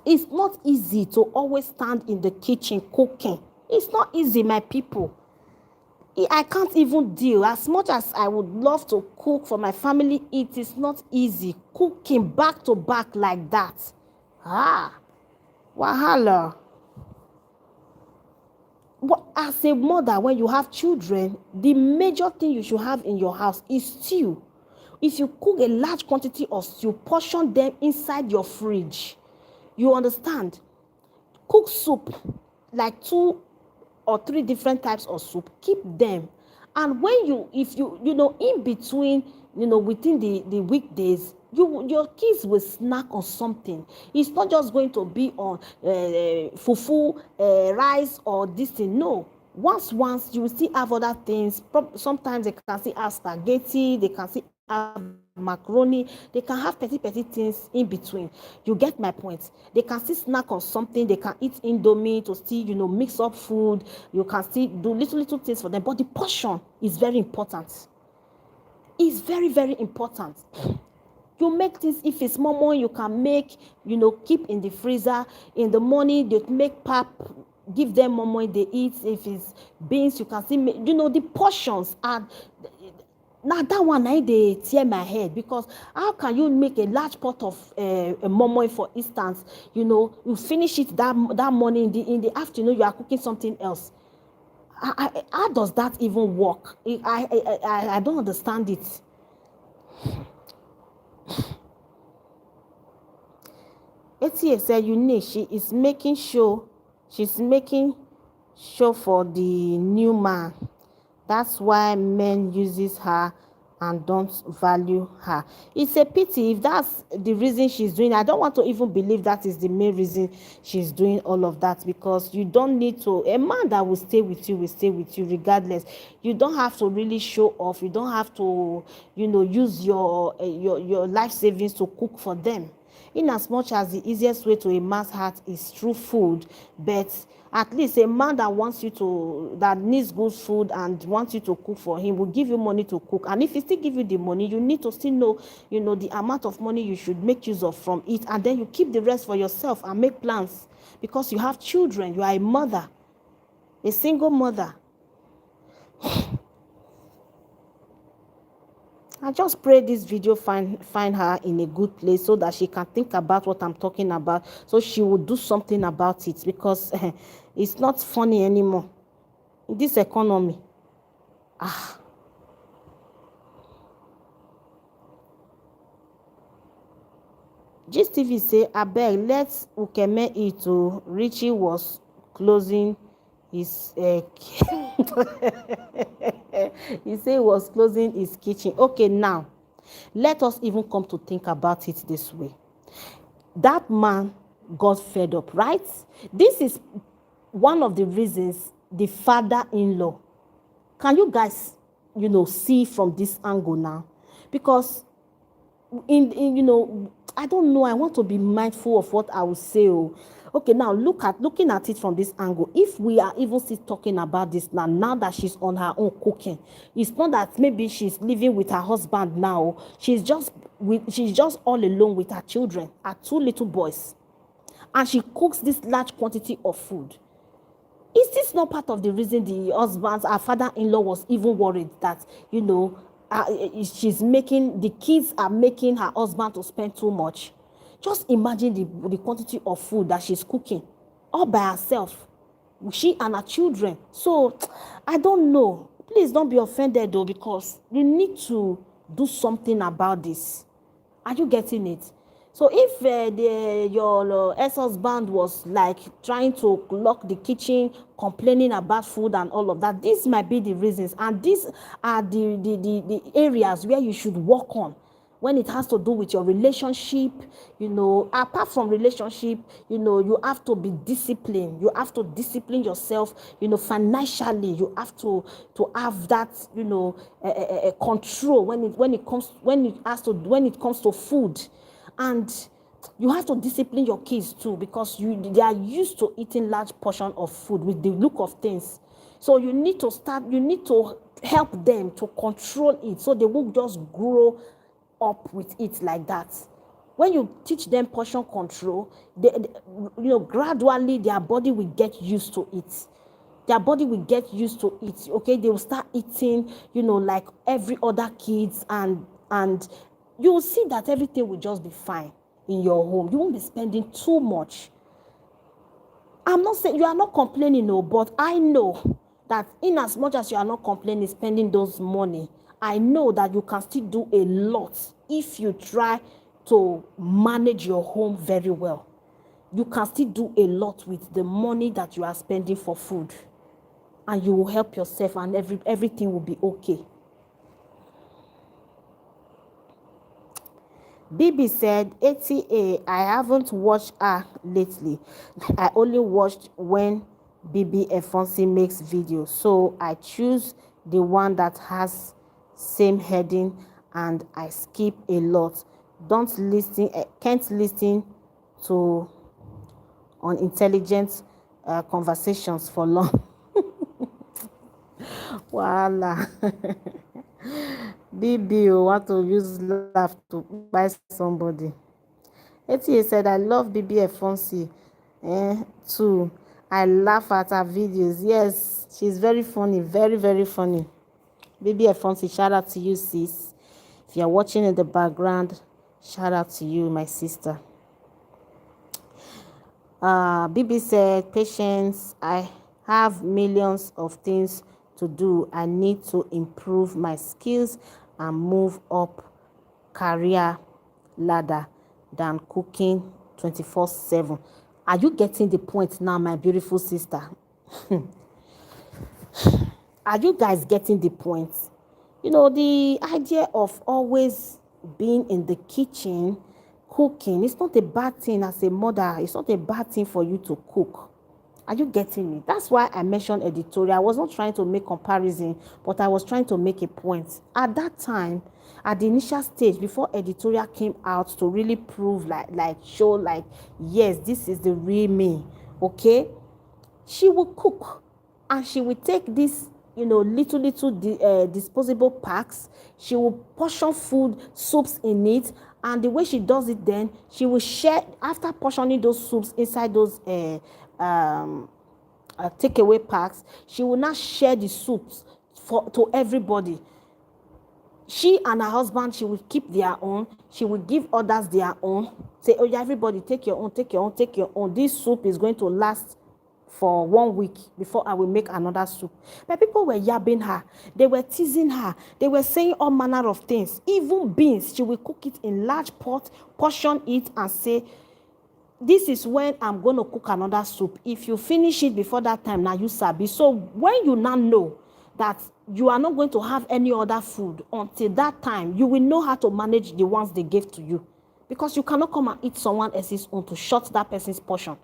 It's not easy to always stand in the kitchen cooking. It's not easy, my people. I can't even deal. As much as I would love to cook for my family, it is not easy. Cooking back to back like that. Wahala. But as a mother, when you have children, the major thing you should have in your house is stew. If you cook a large quantity of stew, portion them inside your fridge. You understand? Cook soup, like 2 or 3 different types of soup. Keep them. And when if you in between, within the weekdays, your kids will snack on something. It's not just going to be on fufu, rice, or this thing. No. Once you will still have other things. Sometimes they can still have spaghetti. They can still have macaroni. They can have petty things in between. You get my point? They can still snack on something. They can eat indomie to still mix up food. You can still do little things for them, but the portion is very important. It's very, very important. You make this, if it's more you can make, keep in the freezer. In the morning, they make pap, give them more they eat. If it's beans, you can see, the portions are. Now that one they tear my head, because how can you make a large pot of a momo, for instance, you finish it that morning, in the afternoon you are cooking something else. How does that even work? I don't understand it. ATA said, she's making show for the new man. That's why men uses her and don't value her. It's a pity if that's the reason she's doing. I don't want to even believe that is the main reason she's doing all of that, because you don't need to. A man that will stay with you regardless. You don't have to really show off. You don't have to, use your life savings to cook for them. In as much as the easiest way to a man's heart is through food, but at least a man that needs good food and wants you to cook for him will give you money to cook. And if he still give you the money, you need to still know, the amount of money you should make use of from it, and then you keep the rest for yourself and make plans, because you have children. You are a mother, a single mother. I just pray this video find her in a good place, so that she can think about what I'm talking about, so she will do something about it, because it's not funny anymore in this economy. Gist TV say, abeg, let's Ukeme eat o. Richie was closing his he said he was closing his kitchen. Okay, now let us even come to think about it this way. That man got fed up, right? This is one of the reasons the father-in-law. Can you guys, see from this angle now? Because in I don't know, I want to be mindful of what I will say. Okay, now looking at it from this angle. If we are even still talking about this now that she's on her own cooking, it's not that maybe she's living with her husband now. She's just all alone with her children, her 2 little boys, and she cooks this large quantity of food. Is this not part of the reason her father-in-law was even worried that, the kids are making her husband to spend too much? Just imagine the quantity of food that she's cooking all by herself, she and her children. So I don't know. Please don't be offended though, because you need to do something about this. Are you getting it? So if your ex-husband was like trying to lock the kitchen, complaining about food and all of that, these might be the reasons, and these are the areas where you should work on when it has to do with your relationship. Apart from relationship, you have to be disciplined. You have to discipline yourself, financially. You have to have that, control when it comes to food. And you have to discipline your kids too, because they are used to eating large portion of food with the look of things. So you need to help them to control it, so they won't just grow up with it like that. When you teach them portion control, gradually their body will get used to it. Okay, they will start eating, like every other kids, and you will see that everything will just be fine in your home. You won't be spending too much. I'm not saying you are not complaining, no, but I know that in as much as you are not complaining, spending those money, I know that you can still do a lot if you try to manage your home very well. You can still do a lot with the money that you are spending for food, and you will help yourself, and everything will be okay. Bibi said, ATA, I haven't watched her lately. I only watched when Bibi Efonsi makes videos. So I choose the one that has same heading, and I skip a lot. Can't listen to unintelligent conversations for long. Voila. BB want to use laugh to buy somebody. ATA said, I love BB Efonsi too. I laugh at her videos. Yes, she's very funny, very, very funny. BB Efonsi, shout out to you, sis. If you're watching in the background, shout out to you, my sister. BB said, Patience, I have millions of things to do. I need to improve my skills and move up career ladder than cooking 24/7. Are you getting the point now, my beautiful sister? Are you guys getting the point? You know, the idea of always being in the kitchen, cooking, it's not a bad thing as a mother. It's not a bad thing for you to cook. Are you getting me? That's why I mentioned Editorial. I was not trying to make comparison, but I was trying to make a point. At that time, at the initial stage, before Editorial came out to really prove, show, yes, this is the real me, okay? She will cook and she will take this, little disposable packs. She will portion food, soups in it, and the way she does it, then she will share after portioning those soups inside those takeaway packs. She will now share the soups to everybody. She and her husband, she will keep their own. She will give others their own. Say, oh yeah, everybody take your own, take your own, take your own. This soup is going to last for 1 week before I will make another soup. But people were yabbing her. They were teasing her. They were saying all manner of things. Even beans, she will cook it in large pot, portion it, and say, this is when I'm going to cook another soup. If you finish it before that time, now you sabi. So when you now know that you are not going to have any other food until that time, you will know how to manage the ones they gave to you. Because you cannot come and eat someone else's own to short that person's portion.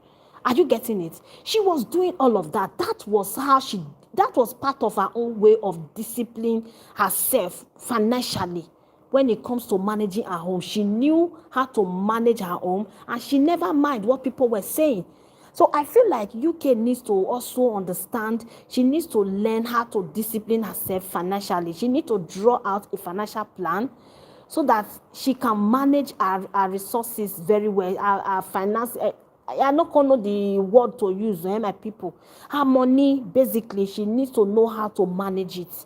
Are you getting it? She was doing all of that. That was part of her own way of disciplining herself financially. When it comes to managing her home, she knew how to manage her home, and she never mind what people were saying. So I feel like UK needs to also understand. She needs to learn how to discipline herself financially. She needs to draw out a financial plan so that she can manage her resources very well, her finance. I not gonna know the word to use, my people. Her money, basically, she needs to know how to manage it.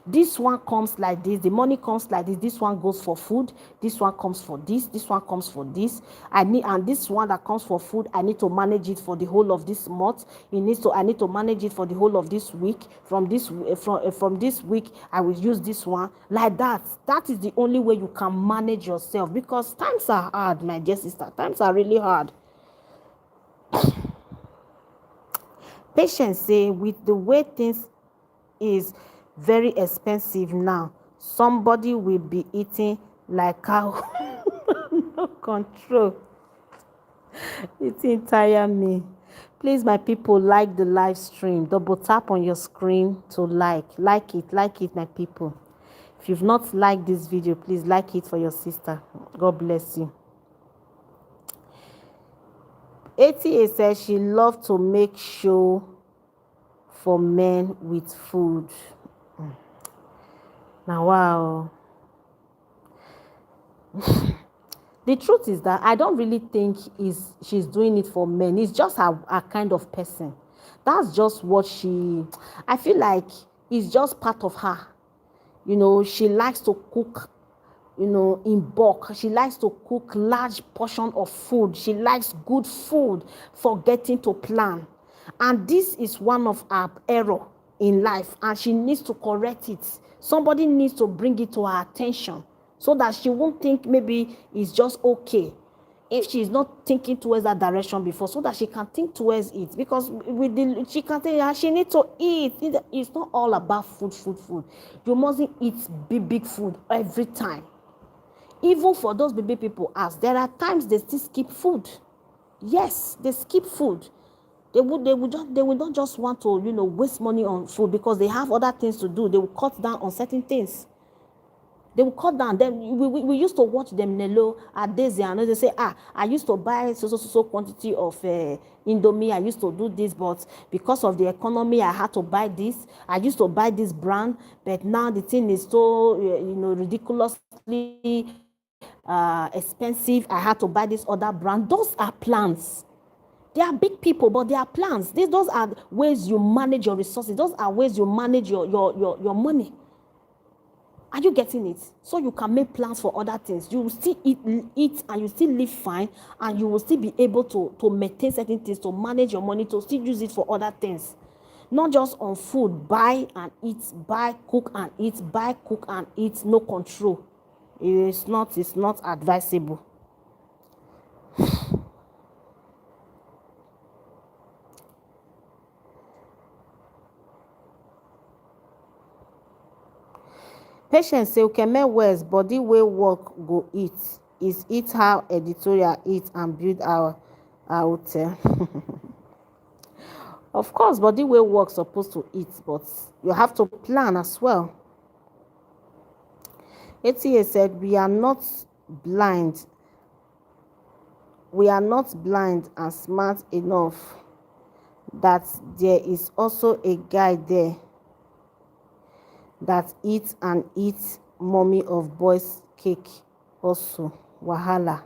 This one comes like this, the money comes like this one goes for food, this one comes for this one comes for this. And this one that comes for food, I need to manage it for the whole of this month. I need to manage it for the whole of this week. From this week, I will use this one. Like that. That is the only way you can manage yourself, because times are hard, my dear sister. Times are really hard. Patience say, with the way things is very expensive now, somebody will be eating like cow. No control. It entire me. Please, my people, like the live stream. Double tap on your screen to like it, my people. If you've not liked this video, please like it for your sister. God bless you. ATA says she loves to make show for men with food. Now, wow. The truth is that I don't really think she's doing it for men. It's just a kind of person. That's just what I feel like it's just part of her. She likes to cook, in bulk. She likes to cook large portion of food. She likes good food, forgetting to plan. And this is one of her error in life, and she needs to correct it. Somebody needs to bring it to her attention so that she won't think maybe it's just okay if she's not thinking towards that direction before, so that she can think towards it. Because she can think she needs to eat. It's not all about food. You mustn't eat big food every time. Even for those baby people, there are times they still skip food. Yes, they skip food. They would not just want to, waste money on food because they have other things to do. They will cut down on certain things. They will cut down. Then we used to watch them Nelo at Daisy, and they say, I used to buy so quantity of Indomie. I used to do this, but because of the economy, I had to buy this. I used to buy this brand, but now the thing is so ridiculously expensive. I had to buy this other brand. Those are plans. They are big people, but they are plans. Those are ways you manage your resources. Those are ways you manage your money. Are you getting it? So you can make plans for other things. You will still eat and you still live fine, and you will still be able to maintain certain things, to manage your money, to still use it for other things. Not just on food, buy and eat, buy, cook and eat, buy, cook and eat, no control. It's not advisable. Patience say Ukeme West body wey work go eat is eat how editorial eat and build our hotel. Of course, body wey work supposed to eat, but you have to plan as well. ATA said we are not blind. We are not blind and smart enough that there is also a guy there that eats and eats mommy of boys cake also. Wahala.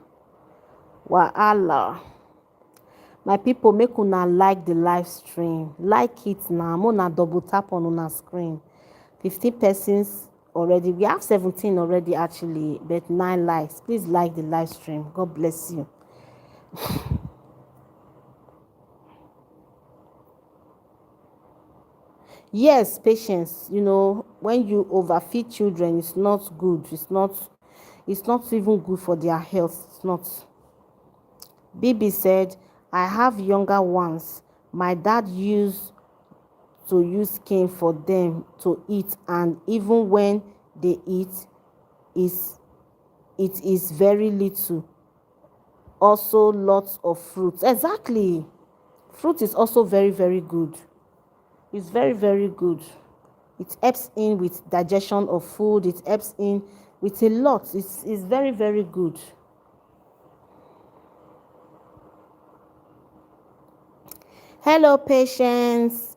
My people, make una like the live stream. Like it now. I'm gonna double tap on una screen. 15 persons already. We have 17 already actually, but 9 likes. Please like the live stream. God bless you. Yes, patience. When you overfeed children, it's not good. It's not even good for their health. It's not. Bibi said, I have younger ones. My dad used to use cane for them to eat, and even when they eat, it is very little. Also, lots of fruits. Exactly. Fruit is also very, very good. It's very, very good. It helps in with digestion of food. It helps in with a lot. It's very, very good. Hello, patience.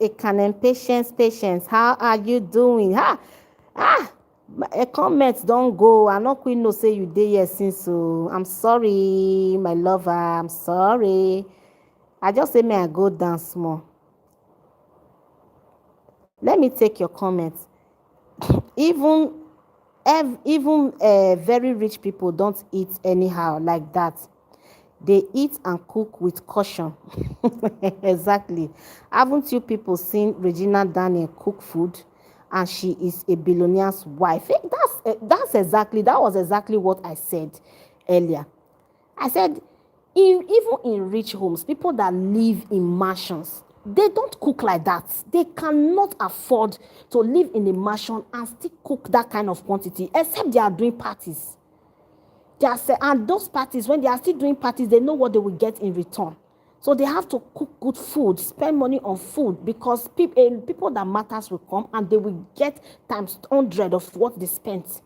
Patience. How are you doing? A comment don't go. I not queen no say you dey here since, so I'm sorry, my lover. I'm sorry. I just say may I go down small. Let me take your comments. Even very rich people don't eat anyhow like that. They eat and cook with caution. Exactly. Haven't you people seen Regina Daniel cook food? And she is a billionaire's wife. That was exactly what I said earlier. I said, even in rich homes, people that live in mansions, they don't cook like that. They cannot afford to live in a mansion and still cook that kind of quantity, except they are doing parties. And those parties, when they are still doing parties, they know what they will get in return. So they have to cook good food, spend money on food, because people that matters will come and they will get times 100 of what they spent.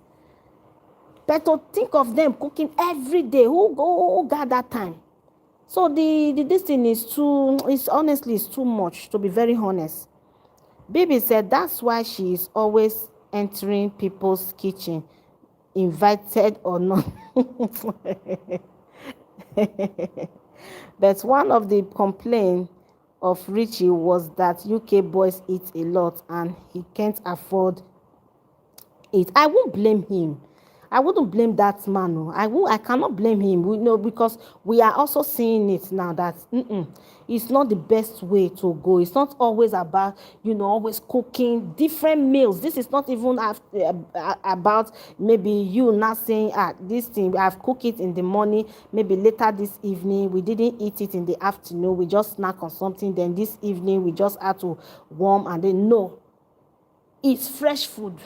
But to think of them cooking every day, who got that time? So this thing is honestly too much, to be very honest. Baby said that's why she is always entering people's kitchen, invited or not. But one of the complaints of Richie was that UK boys eat a lot and he can't afford it. I won't blame him. I wouldn't blame that man. No. I cannot blame him. Because we are also seeing it now that it's not the best way to go. It's not always about always cooking different meals. This is not even about maybe you not saying this thing I've cooked it in the morning, maybe later this evening we didn't eat it in the afternoon. We just snack on something. Then this evening we just had to warm and then no. It's fresh food,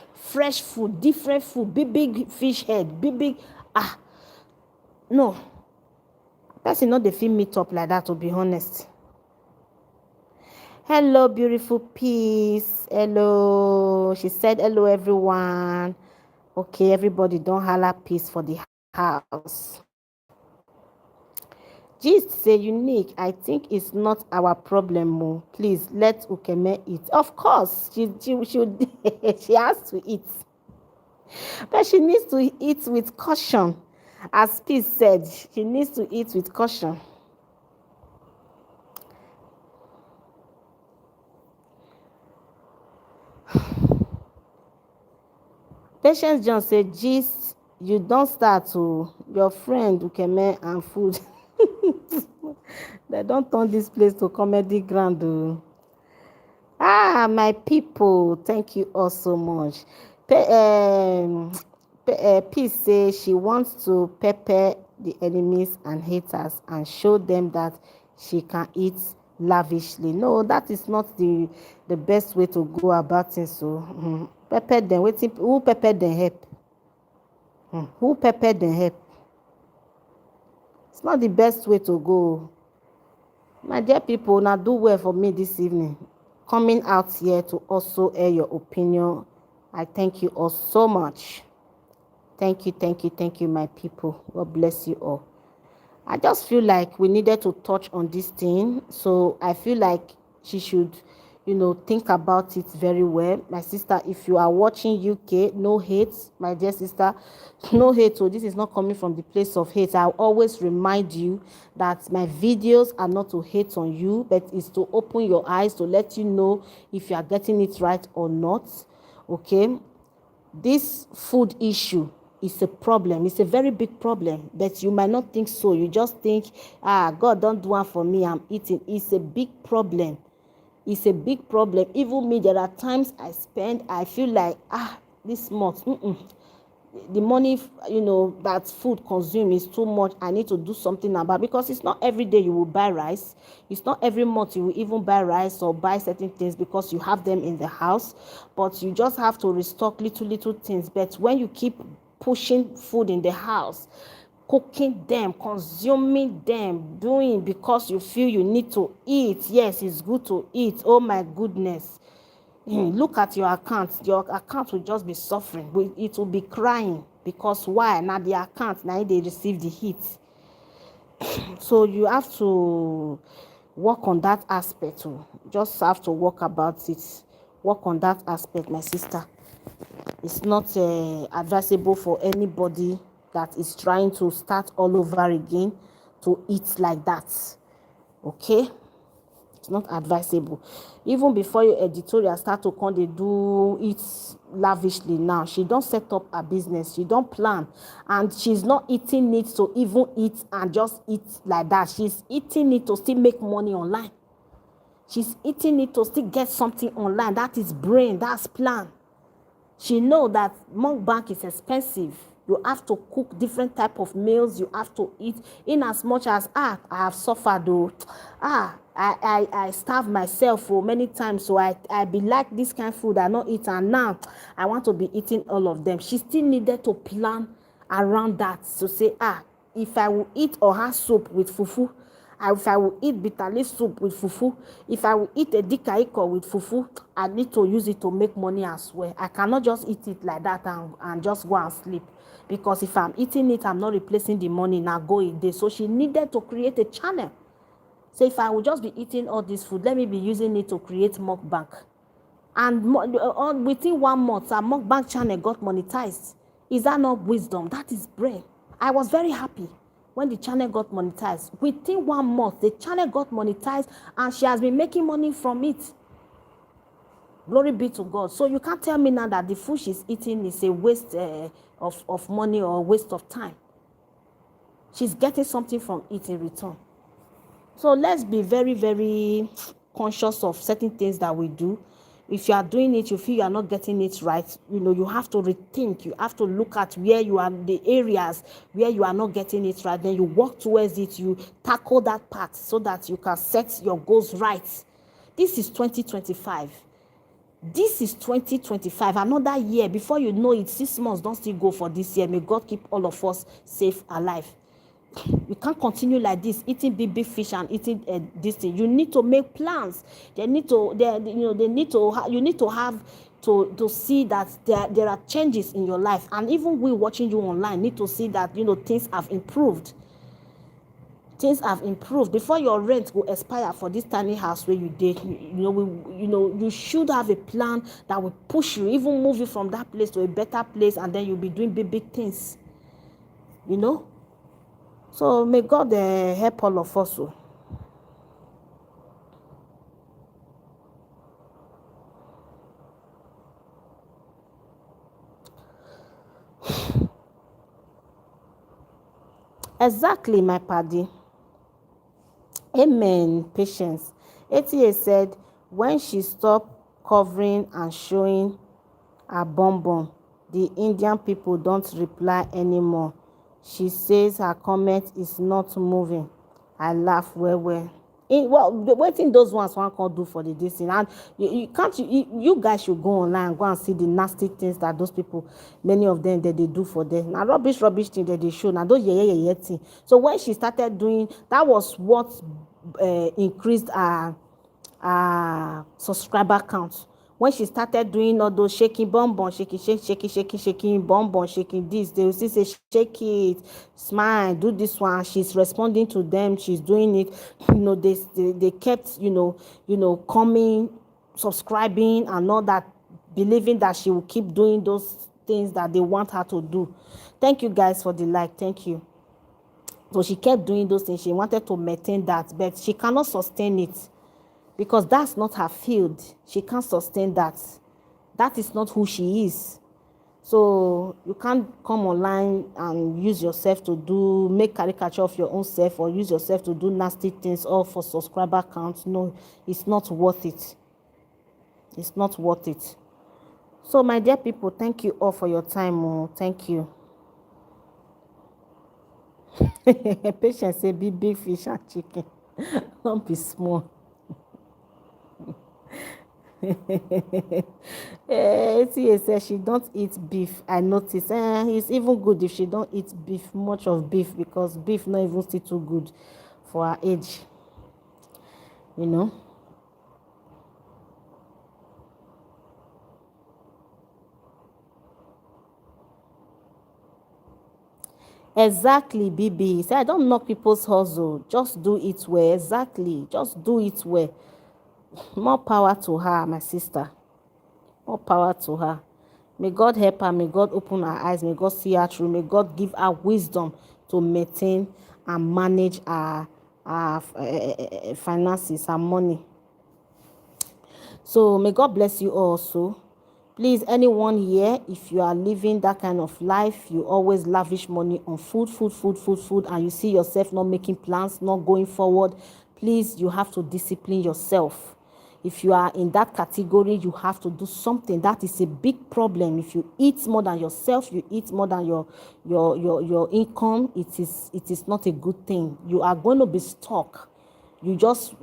different food, big fish head, big. No. Person not the feel meet up like that, to be honest. Hello, beautiful peace. Hello. She said hello, everyone. Okay, everybody don't holler peace for the house. Gist say unique. I think it's not our problem. Mo. Please let Ukeme eat. Of course, she should. She has to eat, but she needs to eat with caution. As Peace said, she needs to eat with caution. Patience John said, gist, you don't start to your friend Ukeme and food. They don't turn this place to comedy ground. Oh. Ah, my people, thank you all so much. Peace say she wants to pepper the enemies and haters and show them that she can eat lavishly. No, that is not the best way to go about it. So, pepper them. Waiting, who pepper them help? Who pepper them help? It's not the best way to go. My dear people, now do well for me this evening. Coming out here to also air your opinion. I thank you all so much. Thank you, my people. God bless you all. I just feel like we needed to touch on this thing. So I feel like she should, think about it very well. My sister, if you are watching UK, no hate, my dear sister, no hate. So this is not coming from the place of hate. I always remind you that my videos are not to hate on you, but it's to open your eyes to let you know if you are getting it right or not. Okay? This food issue is a problem. It's a very big problem, but you might not think so. You just think, God don't do one for me, I'm eating. It's a big problem. It's a big problem. Even me, there are times I feel like, this month, the money, that food consumed is too much. I need to do something about it, because it's not every day you will buy rice. It's not every month you will even buy rice or buy certain things because you have them in the house, but you just have to restock little things. But when you keep pushing food in the house, cooking them, consuming them, doing because you feel you need to eat, yes, it's good to eat. Oh my goodness, look at your account will just be suffering. It will be crying, because why? Now the account, now they receive the hit. So you have to work on that aspect too. Just have to work about it. Work on that aspect, my sister. It's not advisable for anybody that is trying to start all over again to eat like that. Okay? It's not advisable. Even before your editorial start to come, they do it lavishly now. She don't set up a business. She don't plan. And she's not eating it to even eat and just eat like that. She's eating it to still make money online. She's eating it to still get something online. That is brain. That's plan. She know that mukbang is expensive. You have to cook different type of meals. You have to eat. In as much as I have suffered though. I starve myself for many times. So I be like this kind of food I not eat, and now I want to be eating all of them. She still needed to plan around that. So say if I will eat oha soup with fufu, if I will eat bitter leaf soup with fufu, if I will eat a dikaiko with fufu, I need to use it to make money as well. I cannot just eat it like that and just go and sleep. Because if I'm eating it, I'm not replacing the money, now go a day. So she needed to create a channel. So if I will just be eating all this food, let me be using it to create mukbang. And within 1 month, our mukbang channel got monetized. Is that not wisdom? That is brain. I was very happy when the channel got monetized. Within 1 month, the channel got monetized, and she has been making money from it. Glory be to God. So you can't tell me now that the food she's eating is a waste of money or waste of time. She's getting something from it in return. So let's be very, very conscious of certain things that we do. If you are doing it, you feel you are not getting it right, you have to rethink. You have to look at where you are, the areas where you are not getting it right. Then you work towards it. You tackle that part so that you can set your goals right. This is 2025. This is 2025, another year. Before you know it, 6 months don't still go for this year. May God keep all of us safe, alive. You can't continue like this, eating big fish and eating this thing. You need to make plans. You need to have to see that there are changes in your life. And even we watching you online need to see that, things have improved. Things have improved. Before your rent will expire for this tiny house where you did, you should have a plan that will push you, even move you from that place to a better place, and then you'll be doing big things. So may God help all of us. Exactly, my paddy. Amen. Patience. ATA said when she stopped covering and showing her bum, the Indian people don't reply anymore. She says her comment is not moving. I laugh well. Waiting those ones one can't do for the this thing. And you can't, you guys should go online and go and see the nasty things that those people, many of them, that they do for them. Now rubbish thing that they show. Now those thing. So when she started doing, that was what increased her subscriber count. When she started doing all those shaking bonbon, shaking bonbon, shaking this, they will still say shake it, smile, do this one. She's responding to them, she's doing it. They kept coming, subscribing and all that, believing that she will keep doing those things that they want her to do. Thank you guys for the like. Thank you. So she kept doing those things. She wanted to maintain that, but she cannot sustain it, because that's not her field. She can't sustain that. That is not who she is. So you can't come online and use yourself to make caricature of your own self, or use yourself to do nasty things all for subscriber counts. No, it's not worth it. It's not worth it. So my dear people, thank you all for your time. Thank you. Patience say big fish and chicken. Don't be small. Tia says she don't eat beef. I notice. It's even good if she don't eat beef, much of beef, because beef not even still too good for her age. Exactly, BB. Say I don't knock people's hustle. Just do it well. Exactly. Just do it well. More power to her, my sister. More power to her. May God help her. May God open her eyes. May God see her through. May God give her wisdom to maintain and manage her finances, her money. So may God bless you also. Please, anyone here, if you are living that kind of life, you always lavish money on food, and you see yourself not making plans, not going forward, please, you have to discipline yourself. If you are in that category, you have to do something. That is a big problem. If you eat more than yourself, you eat more than your income, it is not a good thing. You are going to be stuck. You just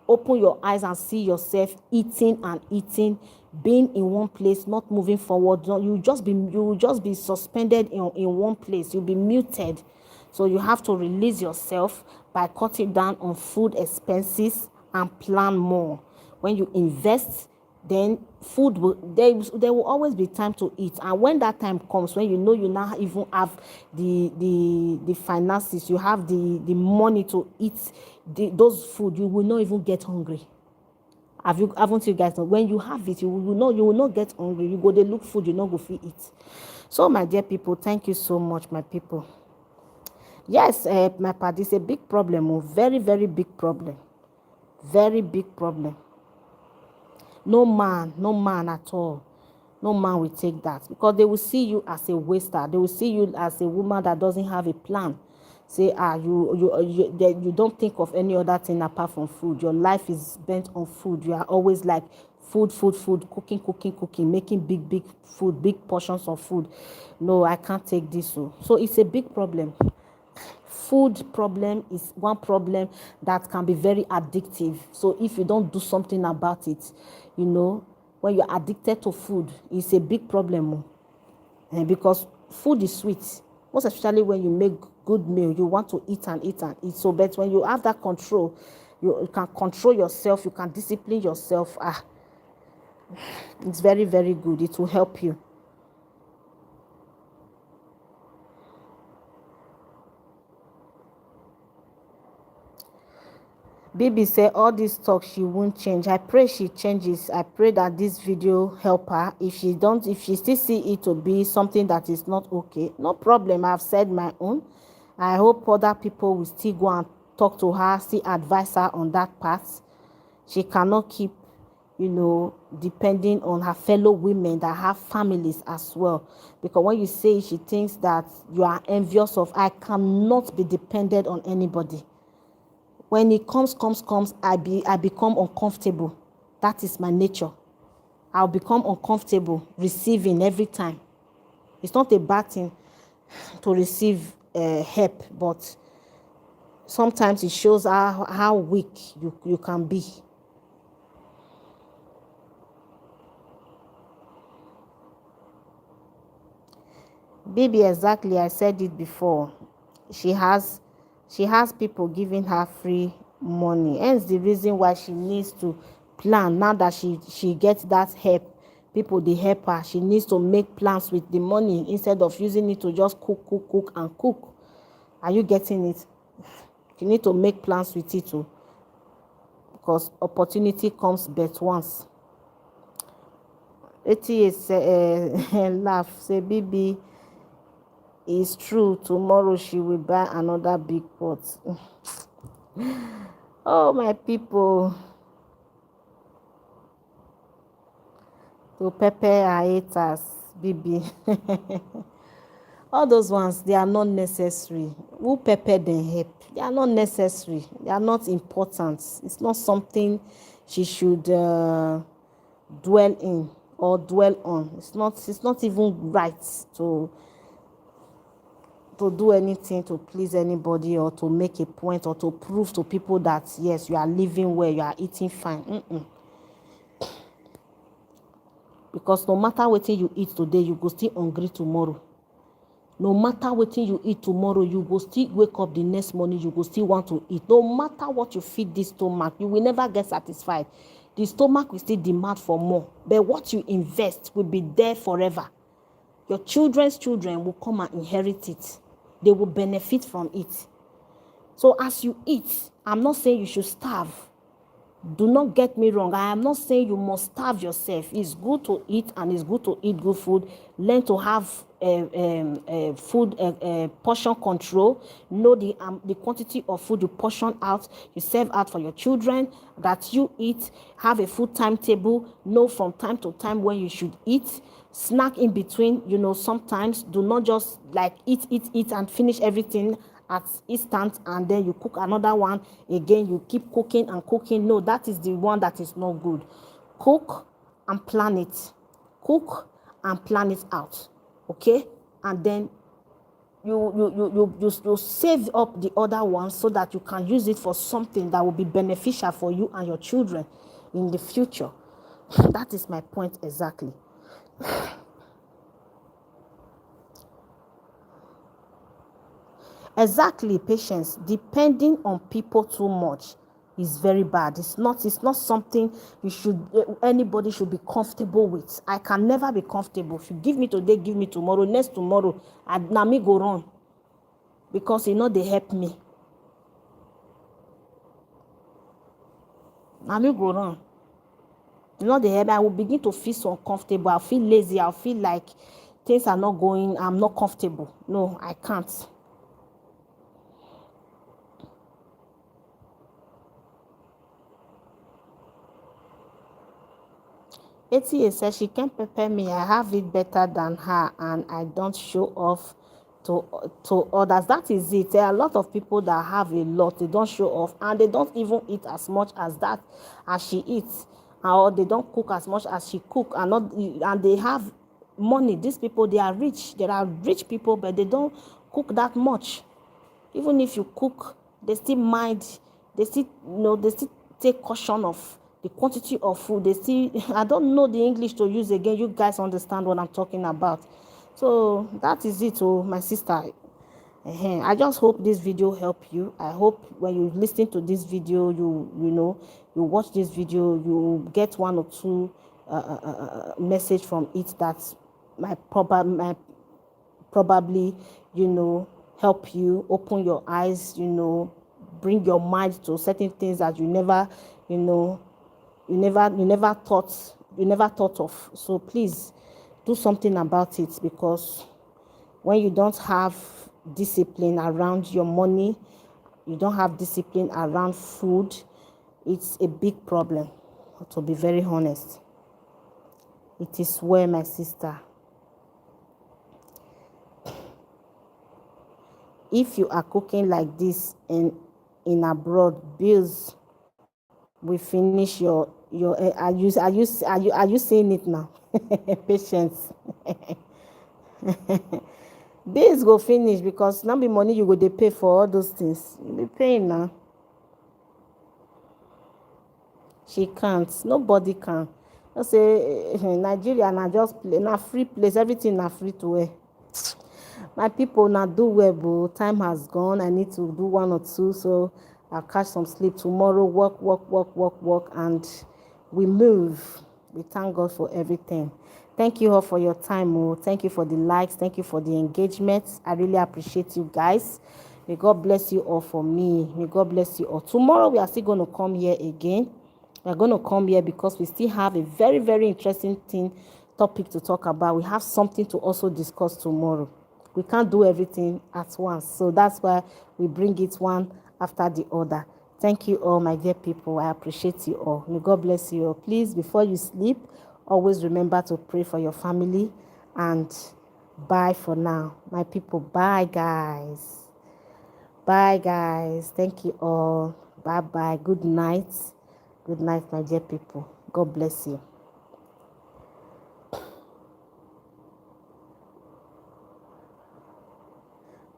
open your eyes and see yourself eating and eating, being in one place, not moving forward. You will just be suspended in one place. You'll be muted. So you have to release yourself by cutting down on food expenses and plan more. When you invest, then food there will always be time to eat. And when that time comes, when you now even have the finances, you have the money to eat those food, you will not even get hungry. Haven't you guys know? When you have it, you will not get hungry. You go there look food, you not go fit eat. So my dear people, thank you so much, my people. Yes, my part is a big problem. Very, very big problem. Very big problem. No man at all. No man will take that, because they will see you as a waster. They will see you as a woman that doesn't have a plan. Say, you don't think of any other thing apart from food. Your life is bent on food. You are always like food, cooking, making big food, big portions of food. No, I can't take this. So it's a big problem. Food problem is one problem that can be very addictive. So if you don't do something about it, when you're addicted to food, it's a big problem. Because food is sweet, most especially when you make good meal, you want to eat and eat and eat. So but when you have that control, you can control yourself, you can discipline yourself. It's very, very good. It will help you. Baby said all this talk she won't change. I pray she changes. I pray that this video help her. If she don't, if she still see it to be something that is not okay, no problem. I've said my own. I hope other people will still go and talk to her, still advise her on that path. She cannot keep, depending on her fellow women that have families as well. Because when you say she thinks that you are envious of, I cannot be dependent on anybody. When it comes, I become uncomfortable. That is my nature. I'll become uncomfortable receiving every time. It's not a bad thing to receive help, but sometimes it shows how weak you can be. Baby, exactly. I said it before. She has people giving her free money. Hence the reason why she needs to plan. Now that she gets that help, people they help her. She needs to make plans with the money instead of using it to just cook and cook. Are you getting it? You need to make plans with it too, because opportunity comes but once. ATS laugh say, baby, it's true, tomorrow she will buy another big pot. Oh, my people, to pepper her haters, baby. All those ones, they are not necessary. Who pepper them help? They are not necessary. They are not important. It's not something she should dwell in or dwell on. It's not even right to do anything to please anybody or to make a point or to prove to people that yes, you are living well, you are eating fine. Because no matter what you eat today, you go still hungry tomorrow. No matter what you eat tomorrow, you go still wake up the next morning, you go still want to eat. No matter what you feed this stomach, you will never get satisfied. The stomach will still demand for more. But what you invest will be there forever. Your children's children will come and inherit it. They will benefit from it. So as you eat, I'm not saying you should starve. Do not get me wrong. I am not saying you must starve yourself. It's good to eat, and it's good to eat good food. Learn to have food portion control. Know the quantity of food you portion out, you serve out for your children that you eat. Have a food timetable. Know from time to time when you should eat. Snack in between. Sometimes do not just like eat and finish everything at instant and then you cook another one again. You keep cooking and cooking. No, that is the one that is not good. Cook and plan it. Cook and plan it out. Okay, and then you save up the other one so that you can use it for something that will be beneficial for you and your children in the future. That is my point exactly. Exactly, patience. Depending on people too much is very bad. It's not something anybody should be comfortable with. I can never be comfortable. If you give me today, give me tomorrow, next tomorrow, and now me go wrong. Because they help me. Now me go wrong. They help me. I will begin to feel so uncomfortable. I'll feel lazy. I'll feel like things are not going. I'm not comfortable. No, I can't. ATA says she can prepare me. I have it better than her, and I don't show off to others. That is it. There are a lot of people that have a lot. They don't show off, and they don't even eat as much as she eats, or they don't cook as much as she cook, and they have money. These people, they are rich. There are rich people, but they don't cook that much. Even if you cook, they still mind. They still take caution of the quantity of food. They still, I don't know the English to use again. You guys understand what I'm talking about. So that is it, my sister. I just hope this video help you. I hope when you listen to this video, you watch this video, you get one or two message from it that might probably, help you open your eyes, bring your mind to certain things that you know, you never thought of. So please do something about it, because when you don't have discipline around your money, you don't have discipline around food, it's a big problem, to be very honest. It is where, my sister. If you are cooking like this in abroad, bills will finish your are you seeing it now? Patience. Bills go finish, because now be money you go dey pay for all those things. You be paying now. She can't. Nobody can. Just say Nigeria na just play, na free place. Everything na free to wear. My people, now do well, boo. Time has gone. I need to do one or two, so I'll catch some sleep tomorrow. Work, and we move. We thank God for everything. Thank you all for your time. Oh. Thank you for the likes. Thank you for the engagement. I really appreciate you guys. May God bless you all for me. May God bless you all. Tomorrow we are still going to come here again. We are going to come here because we still have a very, very interesting topic to talk about. We have something to also discuss tomorrow. We can't do everything at once. So that's why we bring it one after the other. Thank you all, my dear people. I appreciate you all. May God bless you all. Please, before you sleep, always remember to pray for your family. And bye for now. My people, bye, guys. Bye, guys. Thank you all. Bye-bye. Good night. Good night, my dear people. God bless you.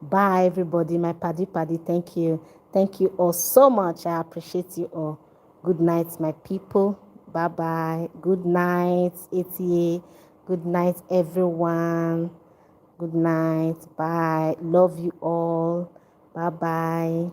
Bye, everybody. My paddy. Thank you. Thank you all so much. I appreciate you all. Good night, my people. Bye-bye. Good night, ATA. Good night, everyone. Good night. Bye. Love you all. Bye-bye.